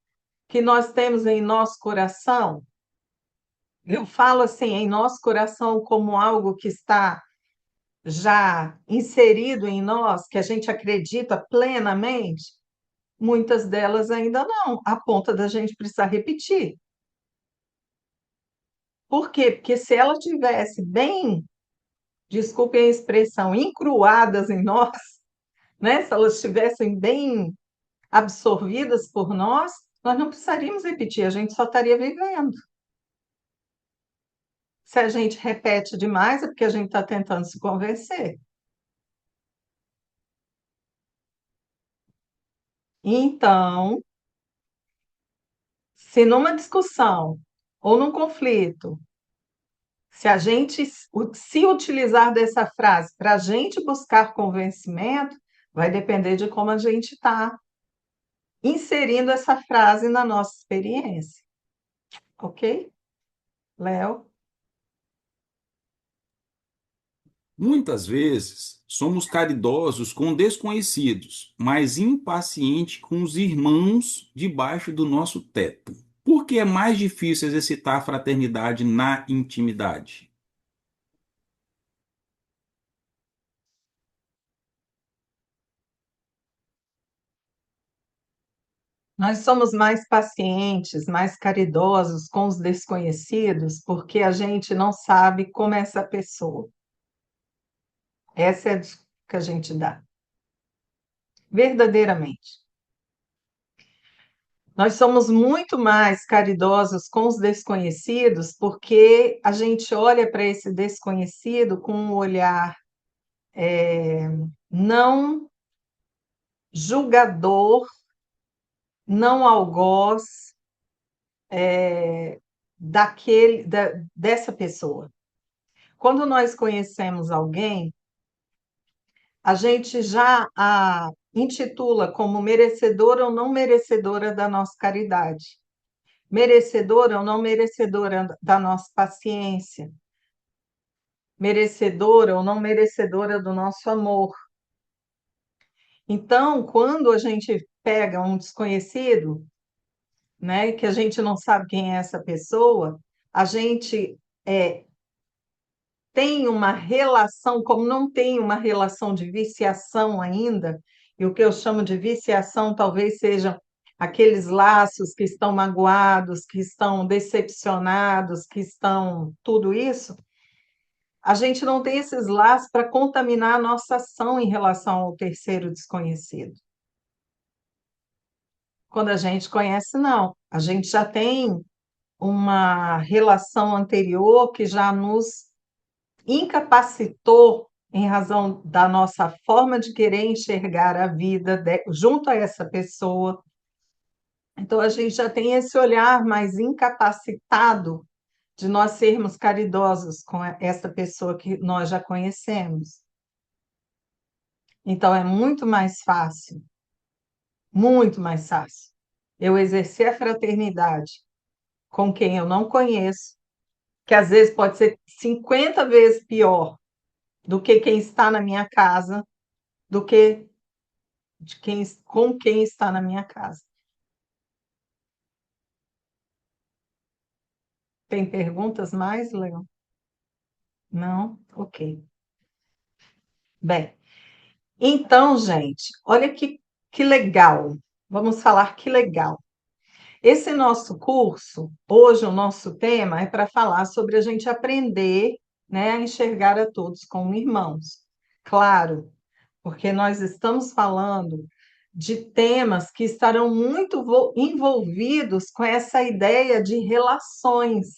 que nós temos em nosso coração. Eu falo assim, em nosso coração como algo que está já inserido em nós, que a gente acredita plenamente. Muitas delas ainda não, a ponto da gente precisar repetir. Por quê? Porque se ela tivesse bem, desculpem a expressão, encruadas em nós, né? Se elas estivessem bem absorvidas por nós não precisaríamos repetir, a gente só estaria vivendo. Se a gente repete demais, é porque a gente está tentando se convencer. Então, se numa discussão ou num conflito, se a gente se utilizar dessa frase para a gente buscar convencimento, vai depender de como a gente está inserindo essa frase na nossa experiência, ok? Léo? Muitas vezes somos caridosos com desconhecidos, mas impacientes com os irmãos debaixo do nosso teto. Por que é mais difícil exercitar a fraternidade na intimidade? Nós somos mais pacientes, mais caridosos com os desconhecidos, porque a gente não sabe como é essa pessoa. Essa é a dica que a gente dá, verdadeiramente. Nós somos muito mais caridosos com os desconhecidos, porque a gente olha para esse desconhecido com um olhar não julgador, não algoz, dessa pessoa. Quando nós conhecemos alguém, a gente já a intitula como merecedora ou não merecedora da nossa caridade, merecedora ou não merecedora da nossa paciência, merecedora ou não merecedora do nosso amor. Então, quando a gente pega um desconhecido, né, que a gente não sabe quem é essa pessoa, a gente tem uma relação, como não tem uma relação de viciação ainda, e o que eu chamo de viciação talvez sejam aqueles laços que estão magoados, que estão decepcionados, que estão tudo isso, a gente não tem esses laços para contaminar a nossa ação em relação ao terceiro desconhecido. Quando a gente conhece, não. A gente já tem uma relação anterior que já nos incapacitou em razão da nossa forma de querer enxergar a vida junto a essa pessoa. Então, a gente já tem esse olhar mais incapacitado de nós sermos caridosos com essa pessoa que nós já conhecemos. Então, é muito mais fácil, eu exercer a fraternidade com quem eu não conheço, que às vezes pode ser 50 vezes pior do que quem está na minha casa, do que com quem está na minha casa. Tem perguntas mais, Leon? Não? Ok. Bem, então, gente, olha que legal. Vamos falar que legal. Esse nosso curso, hoje o nosso tema é para falar sobre a gente aprender, né, a enxergar a todos como irmãos. Claro, porque nós estamos falando de temas que estarão muito envolvidos com essa ideia de relações,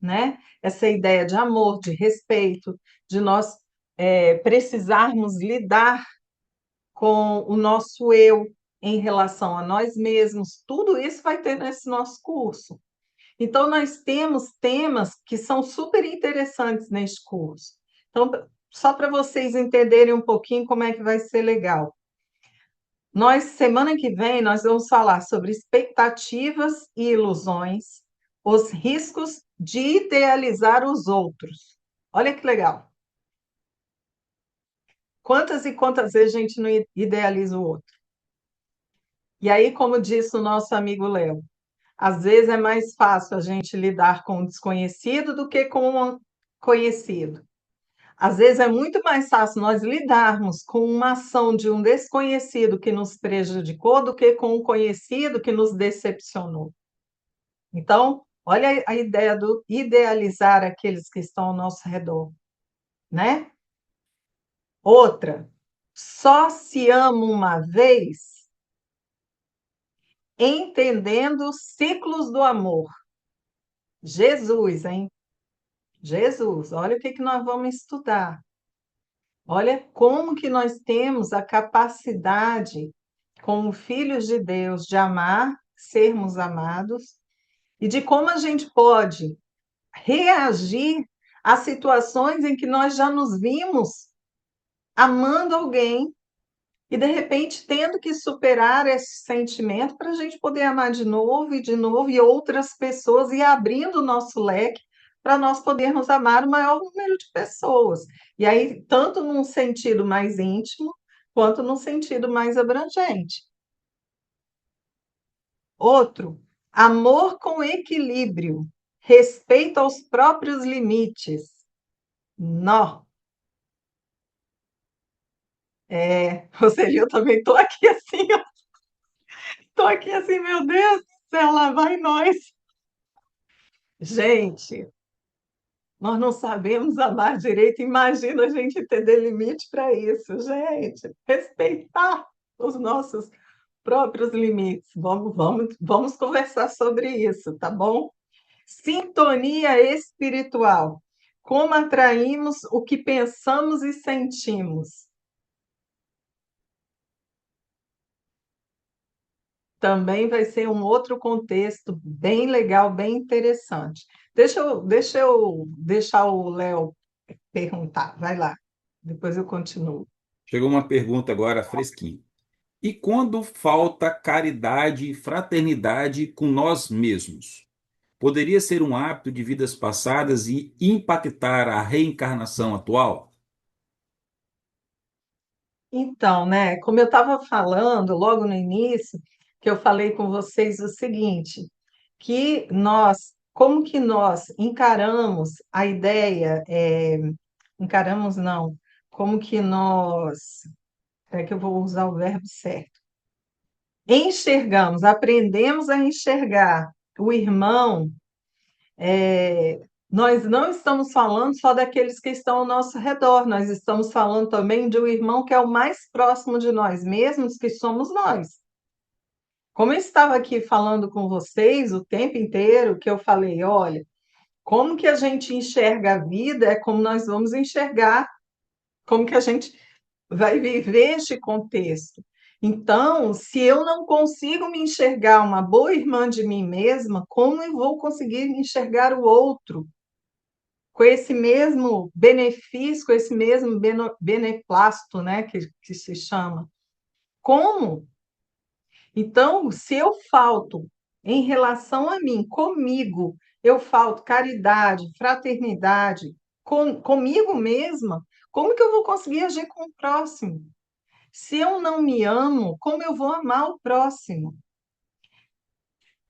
né? Essa ideia de amor, de respeito, de nós precisarmos lidar com o nosso eu em relação a nós mesmos. Tudo isso vai ter nesse nosso curso. Então, nós temos temas que são super interessantes neste curso. Então, só para vocês entenderem um pouquinho como é que vai ser legal. Semana que vem, nós vamos falar sobre expectativas e ilusões, os riscos de idealizar os outros. Olha que legal. Quantas e quantas vezes a gente não idealiza o outro? E aí, como disse o nosso amigo Léo, às vezes é mais fácil a gente lidar com um desconhecido do que com um conhecido. Às vezes é muito mais fácil nós lidarmos com uma ação de um desconhecido que nos prejudicou do que com um conhecido que nos decepcionou. Então, olha a ideia do idealizar aqueles que estão ao nosso redor, né? Outra, só se ama uma vez entendendo os ciclos do amor. Jesus, hein? Jesus, olha o que nós vamos estudar. Olha como que nós temos a capacidade, como filhos de Deus, de amar, sermos amados, e de como a gente pode reagir a situações em que nós já nos vimos amando alguém e, de repente, tendo que superar esse sentimento para a gente poder amar de novo, e outras pessoas, e abrindo o nosso leque para nós podermos amar o maior número de pessoas. E aí, tanto num sentido mais íntimo, quanto num sentido mais abrangente. Outro, amor com equilíbrio, respeito aos próprios limites. Nó. Você viu, eu também estou aqui assim, estou aqui assim, meu Deus do céu, lá vai nós. Gente, nós não sabemos amar direito, imagina a gente ter limite para isso, gente. Respeitar os nossos próprios limites. Vamos conversar sobre isso, tá bom? Sintonia espiritual. Como atraímos o que pensamos e sentimos. Também vai ser um outro contexto bem legal, bem interessante. Deixa eu deixar o Léo perguntar. Vai lá, depois eu continuo. Chegou uma pergunta agora fresquinha. E quando falta caridade e fraternidade com nós mesmos? Poderia ser um hábito de vidas passadas e impactar a reencarnação atual? Então, né, como eu estava falando logo no início, que eu falei com vocês o seguinte, que nós, como que nós encaramos a ideia, encaramos não, como que nós, é que eu vou usar o verbo certo, enxergamos, aprendemos a enxergar o irmão, é, nós não estamos falando só daqueles que estão ao nosso redor, nós estamos falando também de um irmão que é o mais próximo de nós mesmos, que somos nós. Como eu estava aqui falando com vocês o tempo inteiro, que eu falei, olha, como que a gente enxerga a vida é como nós vamos enxergar, como que a gente vai viver este contexto. Então, se eu não consigo me enxergar uma boa irmã de mim mesma, como eu vou conseguir enxergar o outro com esse mesmo benefício, com esse mesmo beneplácito, né, que se chama? Como? Então, se eu falto em relação a mim, comigo, eu falto caridade, fraternidade, comigo mesma, como que eu vou conseguir agir com o próximo? Se eu não me amo, como eu vou amar o próximo?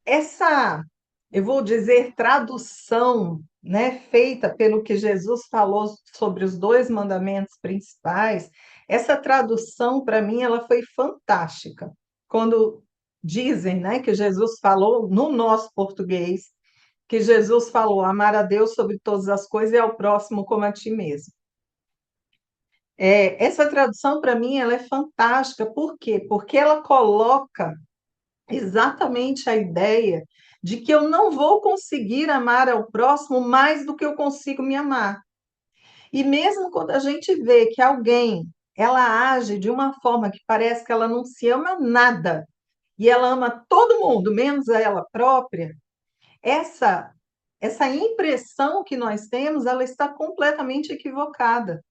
Essa, eu vou dizer, tradução, né, feita pelo que Jesus falou sobre os dois mandamentos principais, essa tradução, para mim, ela foi fantástica. Quando dizem, né, que Jesus falou no nosso português, que Jesus falou amar a Deus sobre todas as coisas e ao próximo como a ti mesmo. Essa tradução, para mim, ela é fantástica. Por quê? Porque ela coloca exatamente a ideia de que eu não vou conseguir amar ao próximo mais do que eu consigo me amar. E mesmo quando a gente vê que alguém ela age de uma forma que parece que ela não se ama nada e ela ama todo mundo, menos a ela própria, essa essa impressão que nós temos, ela está completamente equivocada.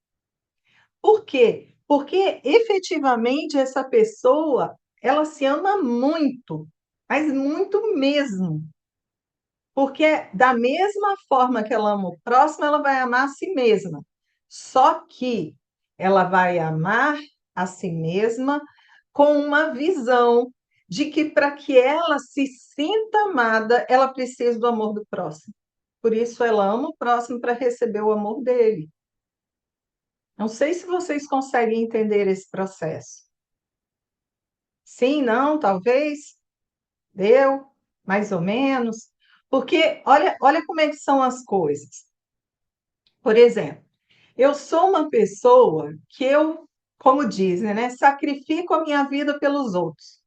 Por quê? Porque efetivamente essa pessoa, ela se ama muito, mas muito mesmo. Porque da mesma forma que ela ama o próximo, ela vai amar a si mesma. Só que ela vai amar a si mesma com uma visão de que para que ela se sinta amada, ela precisa do amor do próximo. Por isso ela ama o próximo para receber o amor dele. Não sei se vocês conseguem entender esse processo. Sim, não, talvez, deu, mais ou menos. Porque olha como é que são as coisas. Por exemplo, eu sou uma pessoa que eu, como dizem, né, sacrifico a minha vida pelos outros.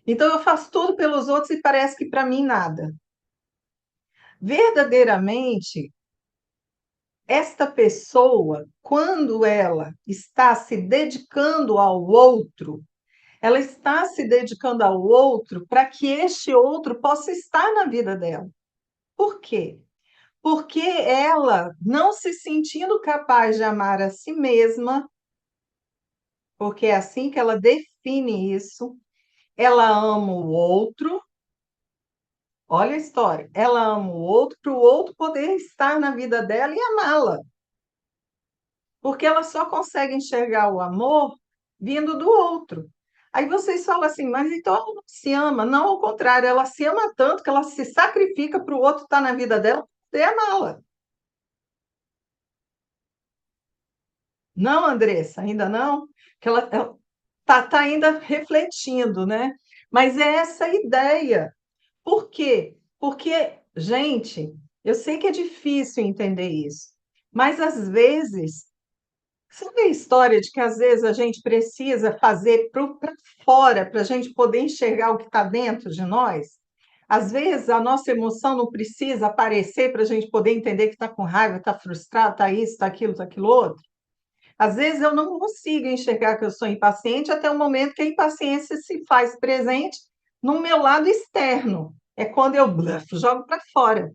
Então eu faço tudo pelos outros e parece que para mim nada. Verdadeiramente, esta pessoa, quando ela está se dedicando ao outro, ela está se dedicando ao outro para que este outro possa estar na vida dela. Por quê? Porque ela, não se sentindo capaz de amar a si mesma, porque é assim que ela define isso, ela ama o outro. Olha a história, ela ama o outro para o outro poder estar na vida dela e amá-la, porque ela só consegue enxergar o amor vindo do outro. Aí vocês falam assim, mas então ela não se ama? Não, ao contrário, ela se ama tanto que ela se sacrifica para o outro estar na vida dela para poder amá-la. Não, Andressa, ainda não? Que ela tá ainda refletindo, né? Mas é essa a ideia. Por quê? Porque, gente, eu sei que é difícil entender isso, mas às vezes, sabe a história de que às vezes a gente precisa fazer para fora para a gente poder enxergar o que está dentro de nós? Às vezes a nossa emoção não precisa aparecer para a gente poder entender que está com raiva, está frustrado, está isso, está aquilo outro. Às vezes eu não consigo enxergar que eu sou impaciente até o momento que a impaciência se faz presente no meu lado externo. É quando eu jogo para fora.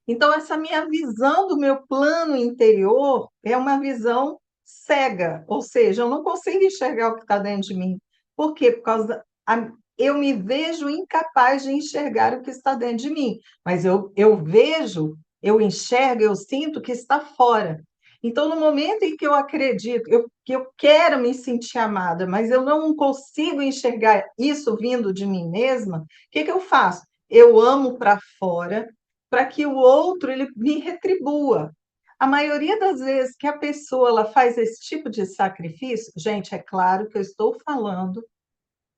Então, essa minha visão do meu plano interior é uma visão cega, ou seja, eu não consigo enxergar o que está dentro de mim. Por quê? Por causa eu me vejo incapaz de enxergar o que está dentro de mim, mas eu vejo, eu enxergo, eu sinto que está fora. Então, no momento em que eu acredito, que eu quero me sentir amada, mas eu não consigo enxergar isso vindo de mim mesma, o que eu faço? Eu amo para fora, para que o outro ele me retribua. A maioria das vezes que a pessoa ela faz esse tipo de sacrifício, gente, é claro que eu estou falando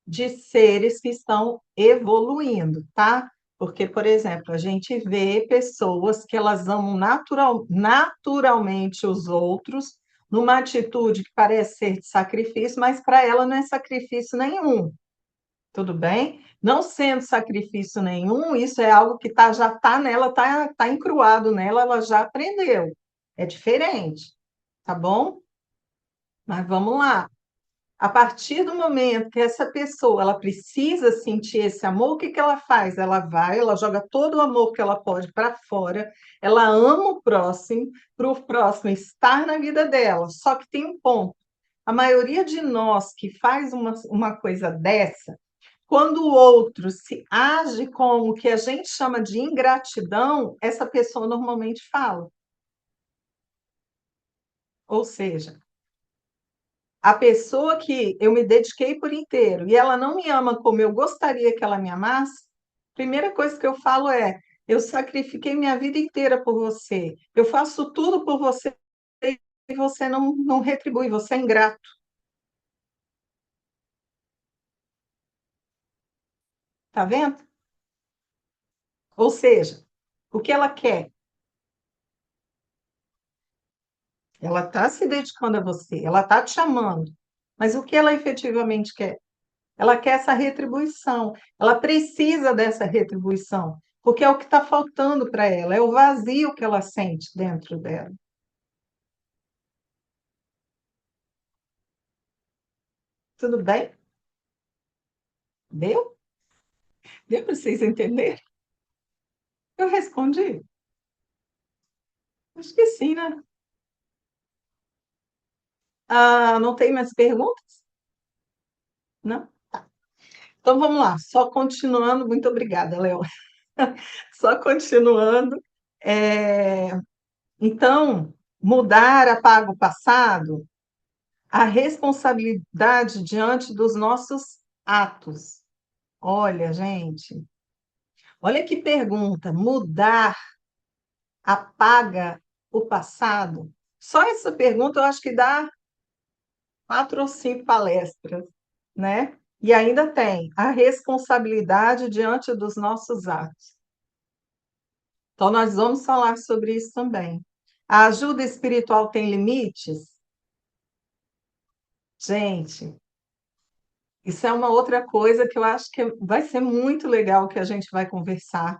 de seres que estão evoluindo, tá? Porque, por exemplo, a gente vê pessoas que elas amam naturalmente os outros, numa atitude que parece ser de sacrifício, mas para ela não é sacrifício nenhum, tudo bem? Não sendo sacrifício nenhum, isso é algo que já está nela, tá encruado nela, ela já aprendeu. É diferente, tá bom? Mas vamos lá. A partir do momento que essa pessoa ela precisa sentir esse amor, o que que ela faz? Ela vai, ela joga todo o amor que ela pode para fora, ela ama o próximo, para o próximo estar na vida dela. Só que tem um ponto. A maioria de nós que faz uma coisa dessa, quando o outro se age com o que a gente chama de ingratidão, essa pessoa normalmente fala. Ou seja, a pessoa que eu me dediquei por inteiro e ela não me ama como eu gostaria que ela me amasse, a primeira coisa que eu falo é: eu sacrifiquei minha vida inteira por você, eu faço tudo por você e você não retribui, você é ingrato, tá vendo? Ou seja, o que ela quer? Ela está se dedicando a você, ela está te amando, mas o que ela efetivamente quer? Ela quer essa retribuição, ela precisa dessa retribuição, porque é o que está faltando para ela, é o vazio que ela sente dentro dela. Tudo bem? Deu? Deu para vocês entenderem? Eu respondi. Acho que sim, né? Ah, não tem mais perguntas? Não? Então vamos lá, só continuando. Muito obrigada, Léo. Só continuando. É, Então, mudar apaga o passado, a responsabilidade diante dos nossos atos. Olha, gente, olha que pergunta. Mudar apaga o passado? Só essa pergunta eu acho que dá 4 ou 5 palestras, né? E ainda tem a responsabilidade diante dos nossos atos. Então, nós vamos falar sobre isso também. A ajuda espiritual tem limites? Gente, isso é uma outra coisa que eu acho que vai ser muito legal que a gente vai conversar.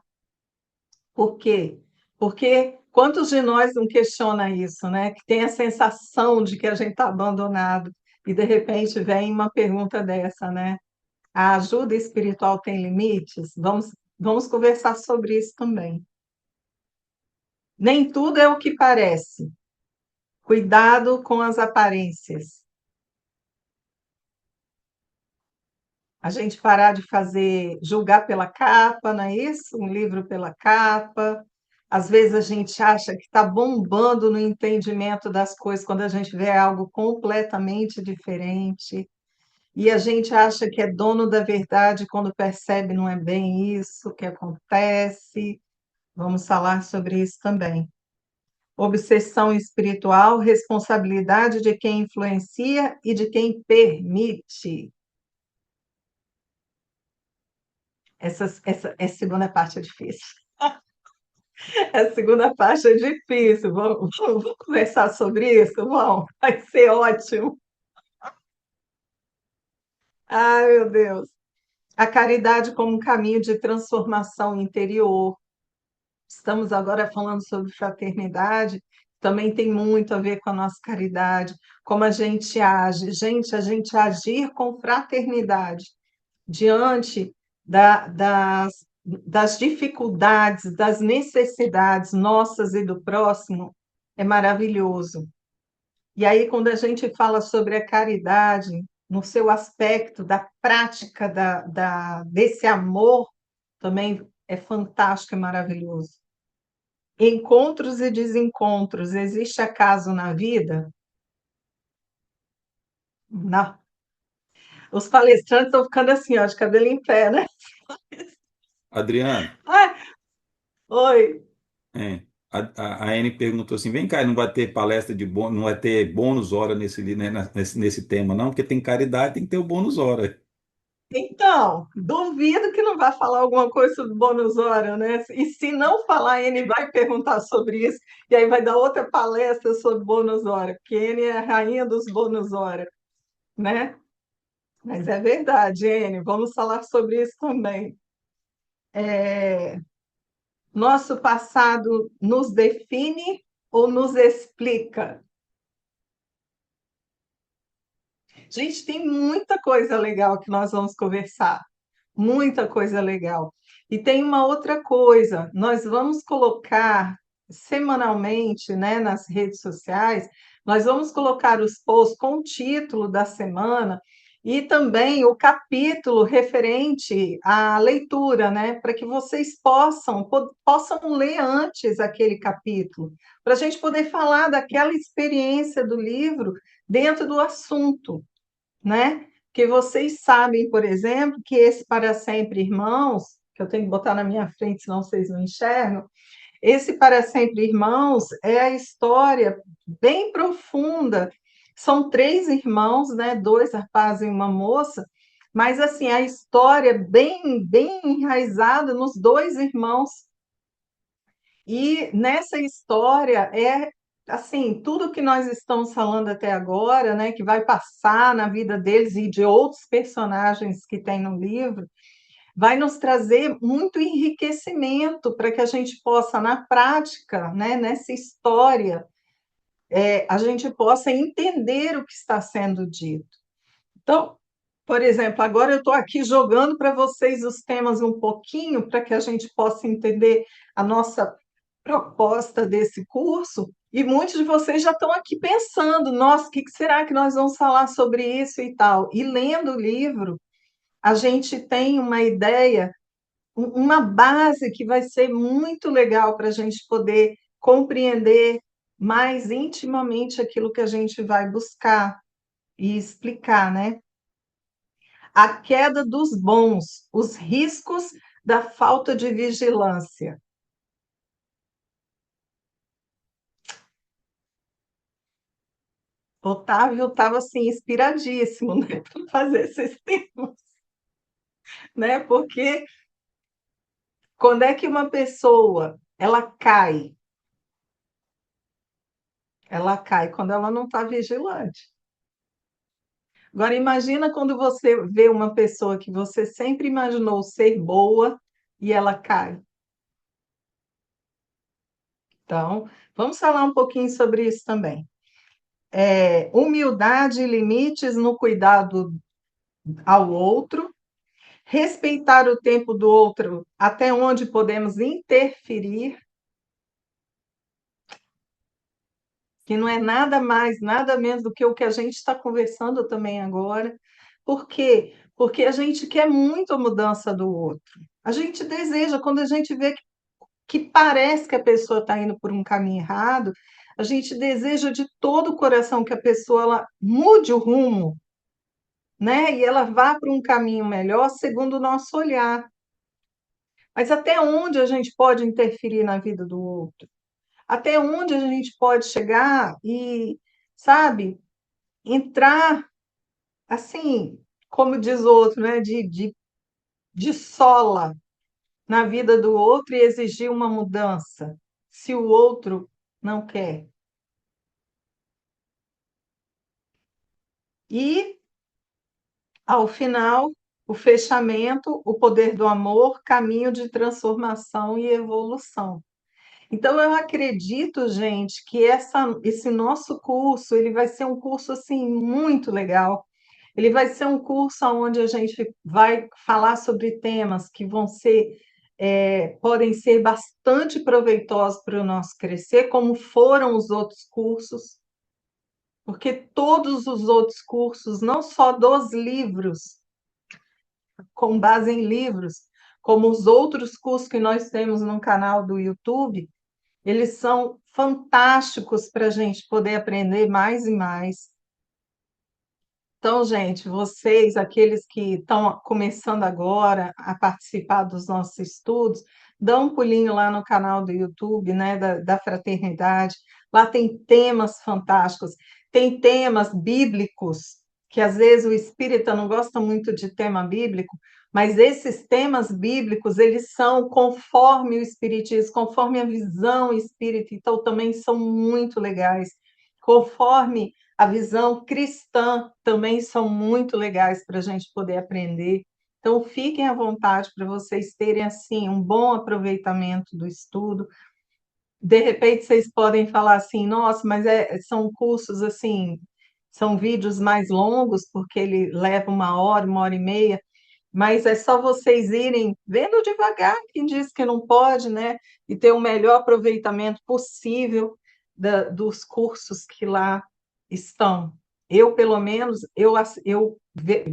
Por quê? Porque quantos de nós não questiona isso, né? Que tem a sensação de que a gente está abandonado e de repente vem uma pergunta dessa, né? A ajuda espiritual tem limites? Vamos conversar sobre isso também. Nem tudo é o que parece. Cuidado com as aparências. A gente parar de fazer, julgar pela capa, não é isso? Um livro pela capa. Às vezes a gente acha que está bombando no entendimento das coisas quando a gente vê algo completamente diferente. E a gente acha que é dono da verdade quando percebe não é bem isso que acontece. Vamos falar sobre isso também. Obsessão espiritual, responsabilidade de quem influencia e de quem permite. Essa segunda parte é difícil. A segunda parte é difícil. Vamos conversar sobre isso? Vamos, vai ser ótimo. Ai, meu Deus. A caridade como um caminho de transformação interior. Estamos agora falando sobre fraternidade, também tem muito a ver com a nossa caridade, como a gente age. Gente, a gente agir com fraternidade diante das dificuldades, das necessidades nossas e do próximo, é maravilhoso. E aí, quando a gente fala sobre a caridade, no seu aspecto da prática desse amor, também é fantástico e maravilhoso. Encontros e desencontros, existe acaso na vida? Não. Os palestrantes estão ficando assim, ó, de cabelo em pé, né? Adriano, Ah, oi. é, a Anne perguntou assim: vem cá, não vai ter palestra de bônus, não vai ter bônus hora né, nesse tema, não, porque tem caridade, tem que ter o bônus hora. Então, duvido que não vai falar alguma coisa sobre bônus hora, né? E se não falar, ele vai perguntar sobre isso, e aí vai dar outra palestra sobre bônus hora, porque ele é a rainha dos bônus hora, né? Mas é verdade, Ene, vamos falar sobre isso também. Nosso passado nos define ou nos explica? Gente, tem muita coisa legal que nós vamos conversar. Muita coisa legal. E tem uma outra coisa, nós vamos colocar semanalmente, né, nas redes sociais, nós vamos colocar os posts com o título da semana e também o capítulo referente à leitura, né, para que vocês possam ler antes aquele capítulo, para a gente poder falar daquela experiência do livro dentro do assunto, né? Que vocês sabem, por exemplo, que esse Para Sempre Irmãos, que eu tenho que botar na minha frente, senão vocês não enxergam, esse Para Sempre Irmãos é a história bem profunda. São três irmãos, né? Dois rapazes e uma moça, mas assim, a história bem enraizada nos dois irmãos. E nessa história é assim, tudo que nós estamos falando até agora, né, que vai passar na vida deles e de outros personagens que tem no livro, vai nos trazer muito enriquecimento para que a gente possa, na prática, né, nessa história, a gente possa entender o que está sendo dito. Então, por exemplo, agora eu estou aqui jogando para vocês os temas um pouquinho para que a gente possa entender a nossa proposta desse curso, e muitos de vocês já estão aqui pensando, nossa, o que será que nós vamos falar sobre isso e tal? E lendo o livro, a gente tem uma ideia, uma base que vai ser muito legal para a gente poder compreender mais intimamente aquilo que a gente vai buscar e explicar, né? A queda dos bons, os riscos da falta de vigilância. Otávio estava assim inspiradíssimo, né, para fazer esses temas, né? Porque quando é que uma pessoa ela cai? Ela cai quando ela não está vigilante. Agora imagina quando você vê uma pessoa que você sempre imaginou ser boa e ela cai. Então, vamos falar um pouquinho sobre isso também. Humildade e limites no cuidado ao outro, respeitar o tempo do outro até onde podemos interferir, que não é nada mais, nada menos do que o que a gente está conversando também agora. Por quê? Porque a gente quer muito a mudança do outro. A gente deseja, quando a gente vê que parece que a pessoa está indo por um caminho errado, a gente deseja de todo o coração que a pessoa ela mude o rumo, né? E ela vá para um caminho melhor segundo o nosso olhar. Mas até onde a gente pode interferir na vida do outro? Até onde a gente pode chegar e, sabe, entrar assim, como diz o outro, né, de sola na vida do outro e exigir uma mudança, se o outro não quer. E, ao final, o fechamento, o poder do amor, caminho de transformação e evolução. Então, eu acredito, gente, que esse nosso curso ele vai ser um curso assim muito legal. Ele vai ser um curso onde a gente vai falar sobre temas que vão ser, podem ser bastante proveitosos para o nosso crescer, como foram os outros cursos, porque todos os outros cursos, não só dos livros, com base em livros, como os outros cursos que nós temos no canal do YouTube, eles são fantásticos para a gente poder aprender mais e mais. Então, gente, vocês, aqueles que estão começando agora a participar dos nossos estudos, dão um pulinho lá no canal do YouTube, né, da Fraternidade. Lá tem temas fantásticos, tem temas bíblicos, que às vezes o espírita não gosta muito de tema bíblico, mas esses temas bíblicos, eles são conforme o espiritismo, conforme a visão espírita, então também são muito legais. Conforme a visão cristã também são muito legais para a gente poder aprender. Então, fiquem à vontade para vocês terem assim um bom aproveitamento do estudo. De repente, vocês podem falar assim: nossa, mas são cursos assim, são vídeos mais longos, porque ele leva uma hora e meia, mas é só vocês irem vendo devagar, quem diz que não pode, né? E ter o melhor aproveitamento possível dos cursos que lá estão. Eu, pelo menos,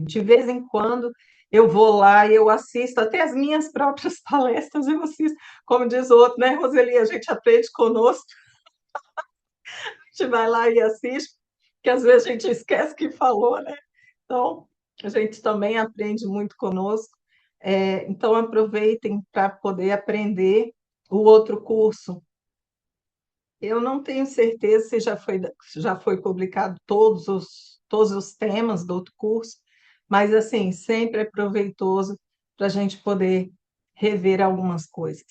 de vez em quando eu vou lá e eu assisto, até as minhas próprias palestras eu assisto, como diz o outro, né, Roseli? A gente aprende conosco, a gente vai lá e assiste, que às vezes a gente esquece que falou, né? Então, a gente também aprende muito conosco. Então, aproveitem para poder aprender o outro curso. Eu não tenho certeza se já foi publicado todos os temas do outro curso, mas, assim, sempre é proveitoso para a gente poder rever algumas coisas.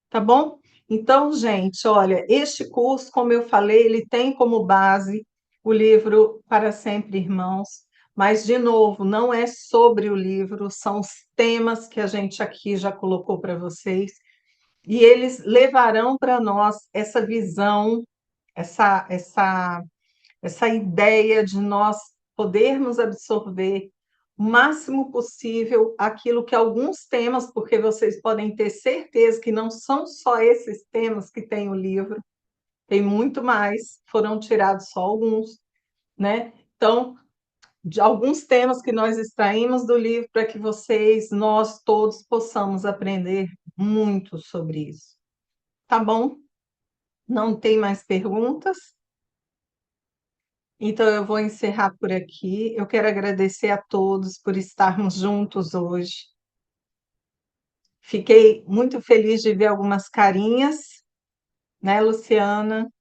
Tá bom? Então, gente, olha, este curso, como eu falei, ele tem como base o livro Para Sempre Irmãos, mas, de novo, não é sobre o livro, são os temas que a gente aqui já colocou para vocês, e eles levarão para nós essa visão, essa, essa, essa ideia de nós podermos absorver o máximo possível aquilo que alguns temas, porque vocês podem ter certeza que não são só esses temas que tem o livro, tem muito mais, foram tirados só alguns, né? Então, de alguns temas que nós extraímos do livro para que vocês, nós todos, possamos aprender muito sobre isso. Tá bom? Não tem mais perguntas? Então eu vou encerrar por aqui. Eu quero agradecer a todos por estarmos juntos hoje. Fiquei muito feliz de ver algumas carinhas, né, Luciana?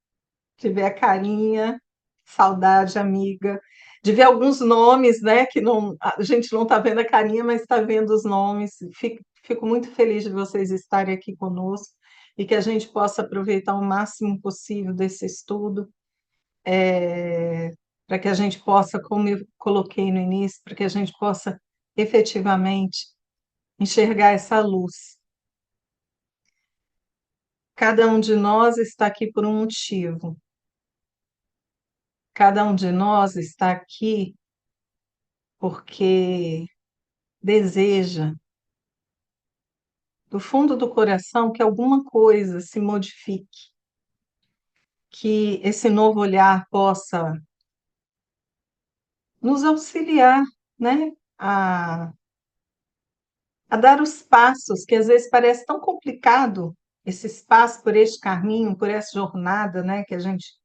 De ver a carinha, saudade, amiga. De ver alguns nomes, né, que não, a gente não está vendo a carinha, mas está vendo os nomes. Fico muito feliz de vocês estarem aqui conosco e que a gente possa aproveitar o máximo possível desse estudo, para que a gente possa, como eu coloquei no início, para que a gente possa efetivamente enxergar essa luz. Cada um de nós está aqui por um motivo. Cada um de nós está aqui porque deseja, do fundo do coração, que alguma coisa se modifique, que esse novo olhar possa nos auxiliar, né, a dar os passos, que às vezes parece tão complicado, esses passos por este caminho, por essa jornada, né, que a gente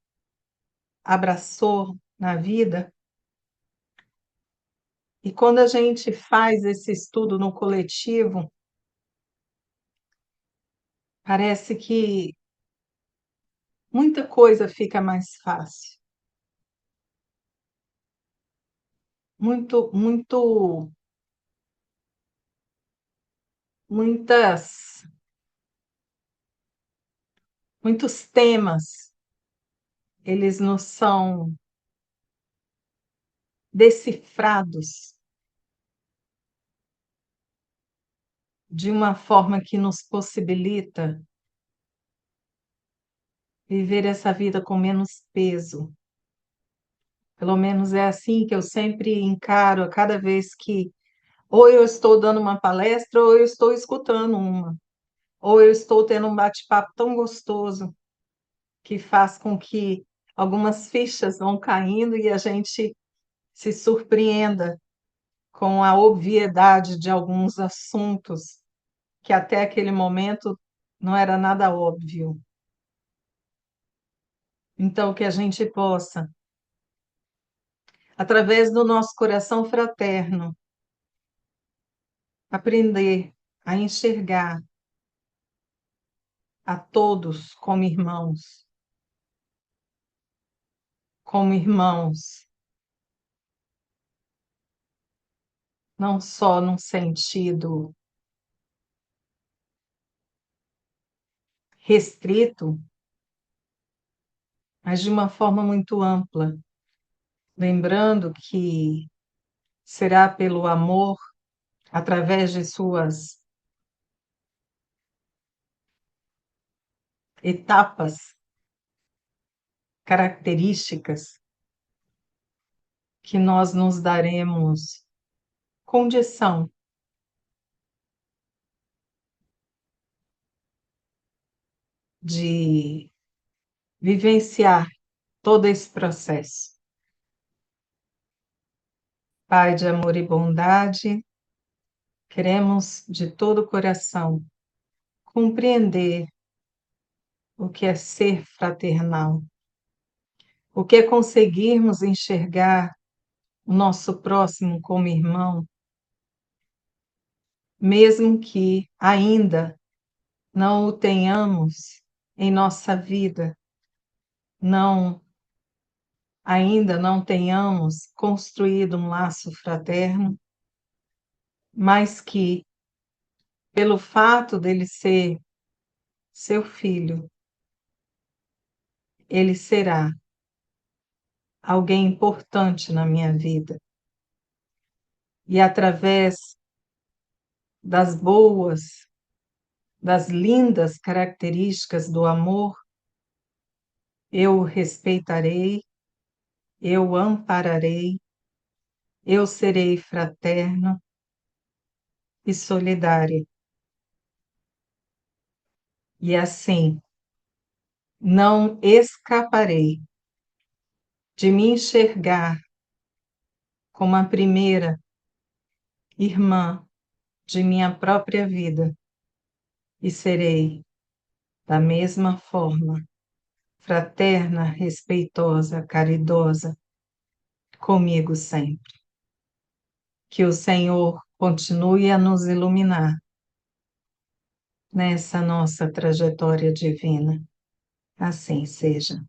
abraçou na vida. E quando a gente faz esse estudo no coletivo, parece que muita coisa fica mais fácil. Muito, muito, muitas, muitos temas, eles nos são decifrados de uma forma que nos possibilita viver essa vida com menos peso. Pelo menos é assim que eu sempre encaro a cada vez que ou eu estou dando uma palestra ou eu estou escutando uma, ou eu estou tendo um bate-papo tão gostoso que faz com que algumas fichas vão caindo e a gente se surpreenda com a obviedade de alguns assuntos que até aquele momento não era nada óbvio. Então, que a gente possa, através do nosso coração fraterno, aprender a enxergar a todos como irmãos, não só num sentido restrito, mas de uma forma muito ampla, lembrando que será pelo amor, através de suas etapas características, que nós nos daremos condição de vivenciar todo esse processo. Pai de amor e bondade, queremos de todo o coração compreender o que é ser fraternal, o que é conseguirmos enxergar o nosso próximo como irmão, mesmo que ainda não o tenhamos em nossa vida, não ainda não tenhamos construído um laço fraterno, mas que, pelo fato dele ser seu filho, ele será alguém importante na minha vida. E através das boas, das lindas características do amor, eu o respeitarei, eu o ampararei, eu serei fraterno e solidário. E assim, não escaparei de me enxergar como a primeira irmã de minha própria vida e serei, da mesma forma, fraterna, respeitosa, caridosa, comigo sempre. Que o Senhor continue a nos iluminar nessa nossa trajetória divina. Assim seja.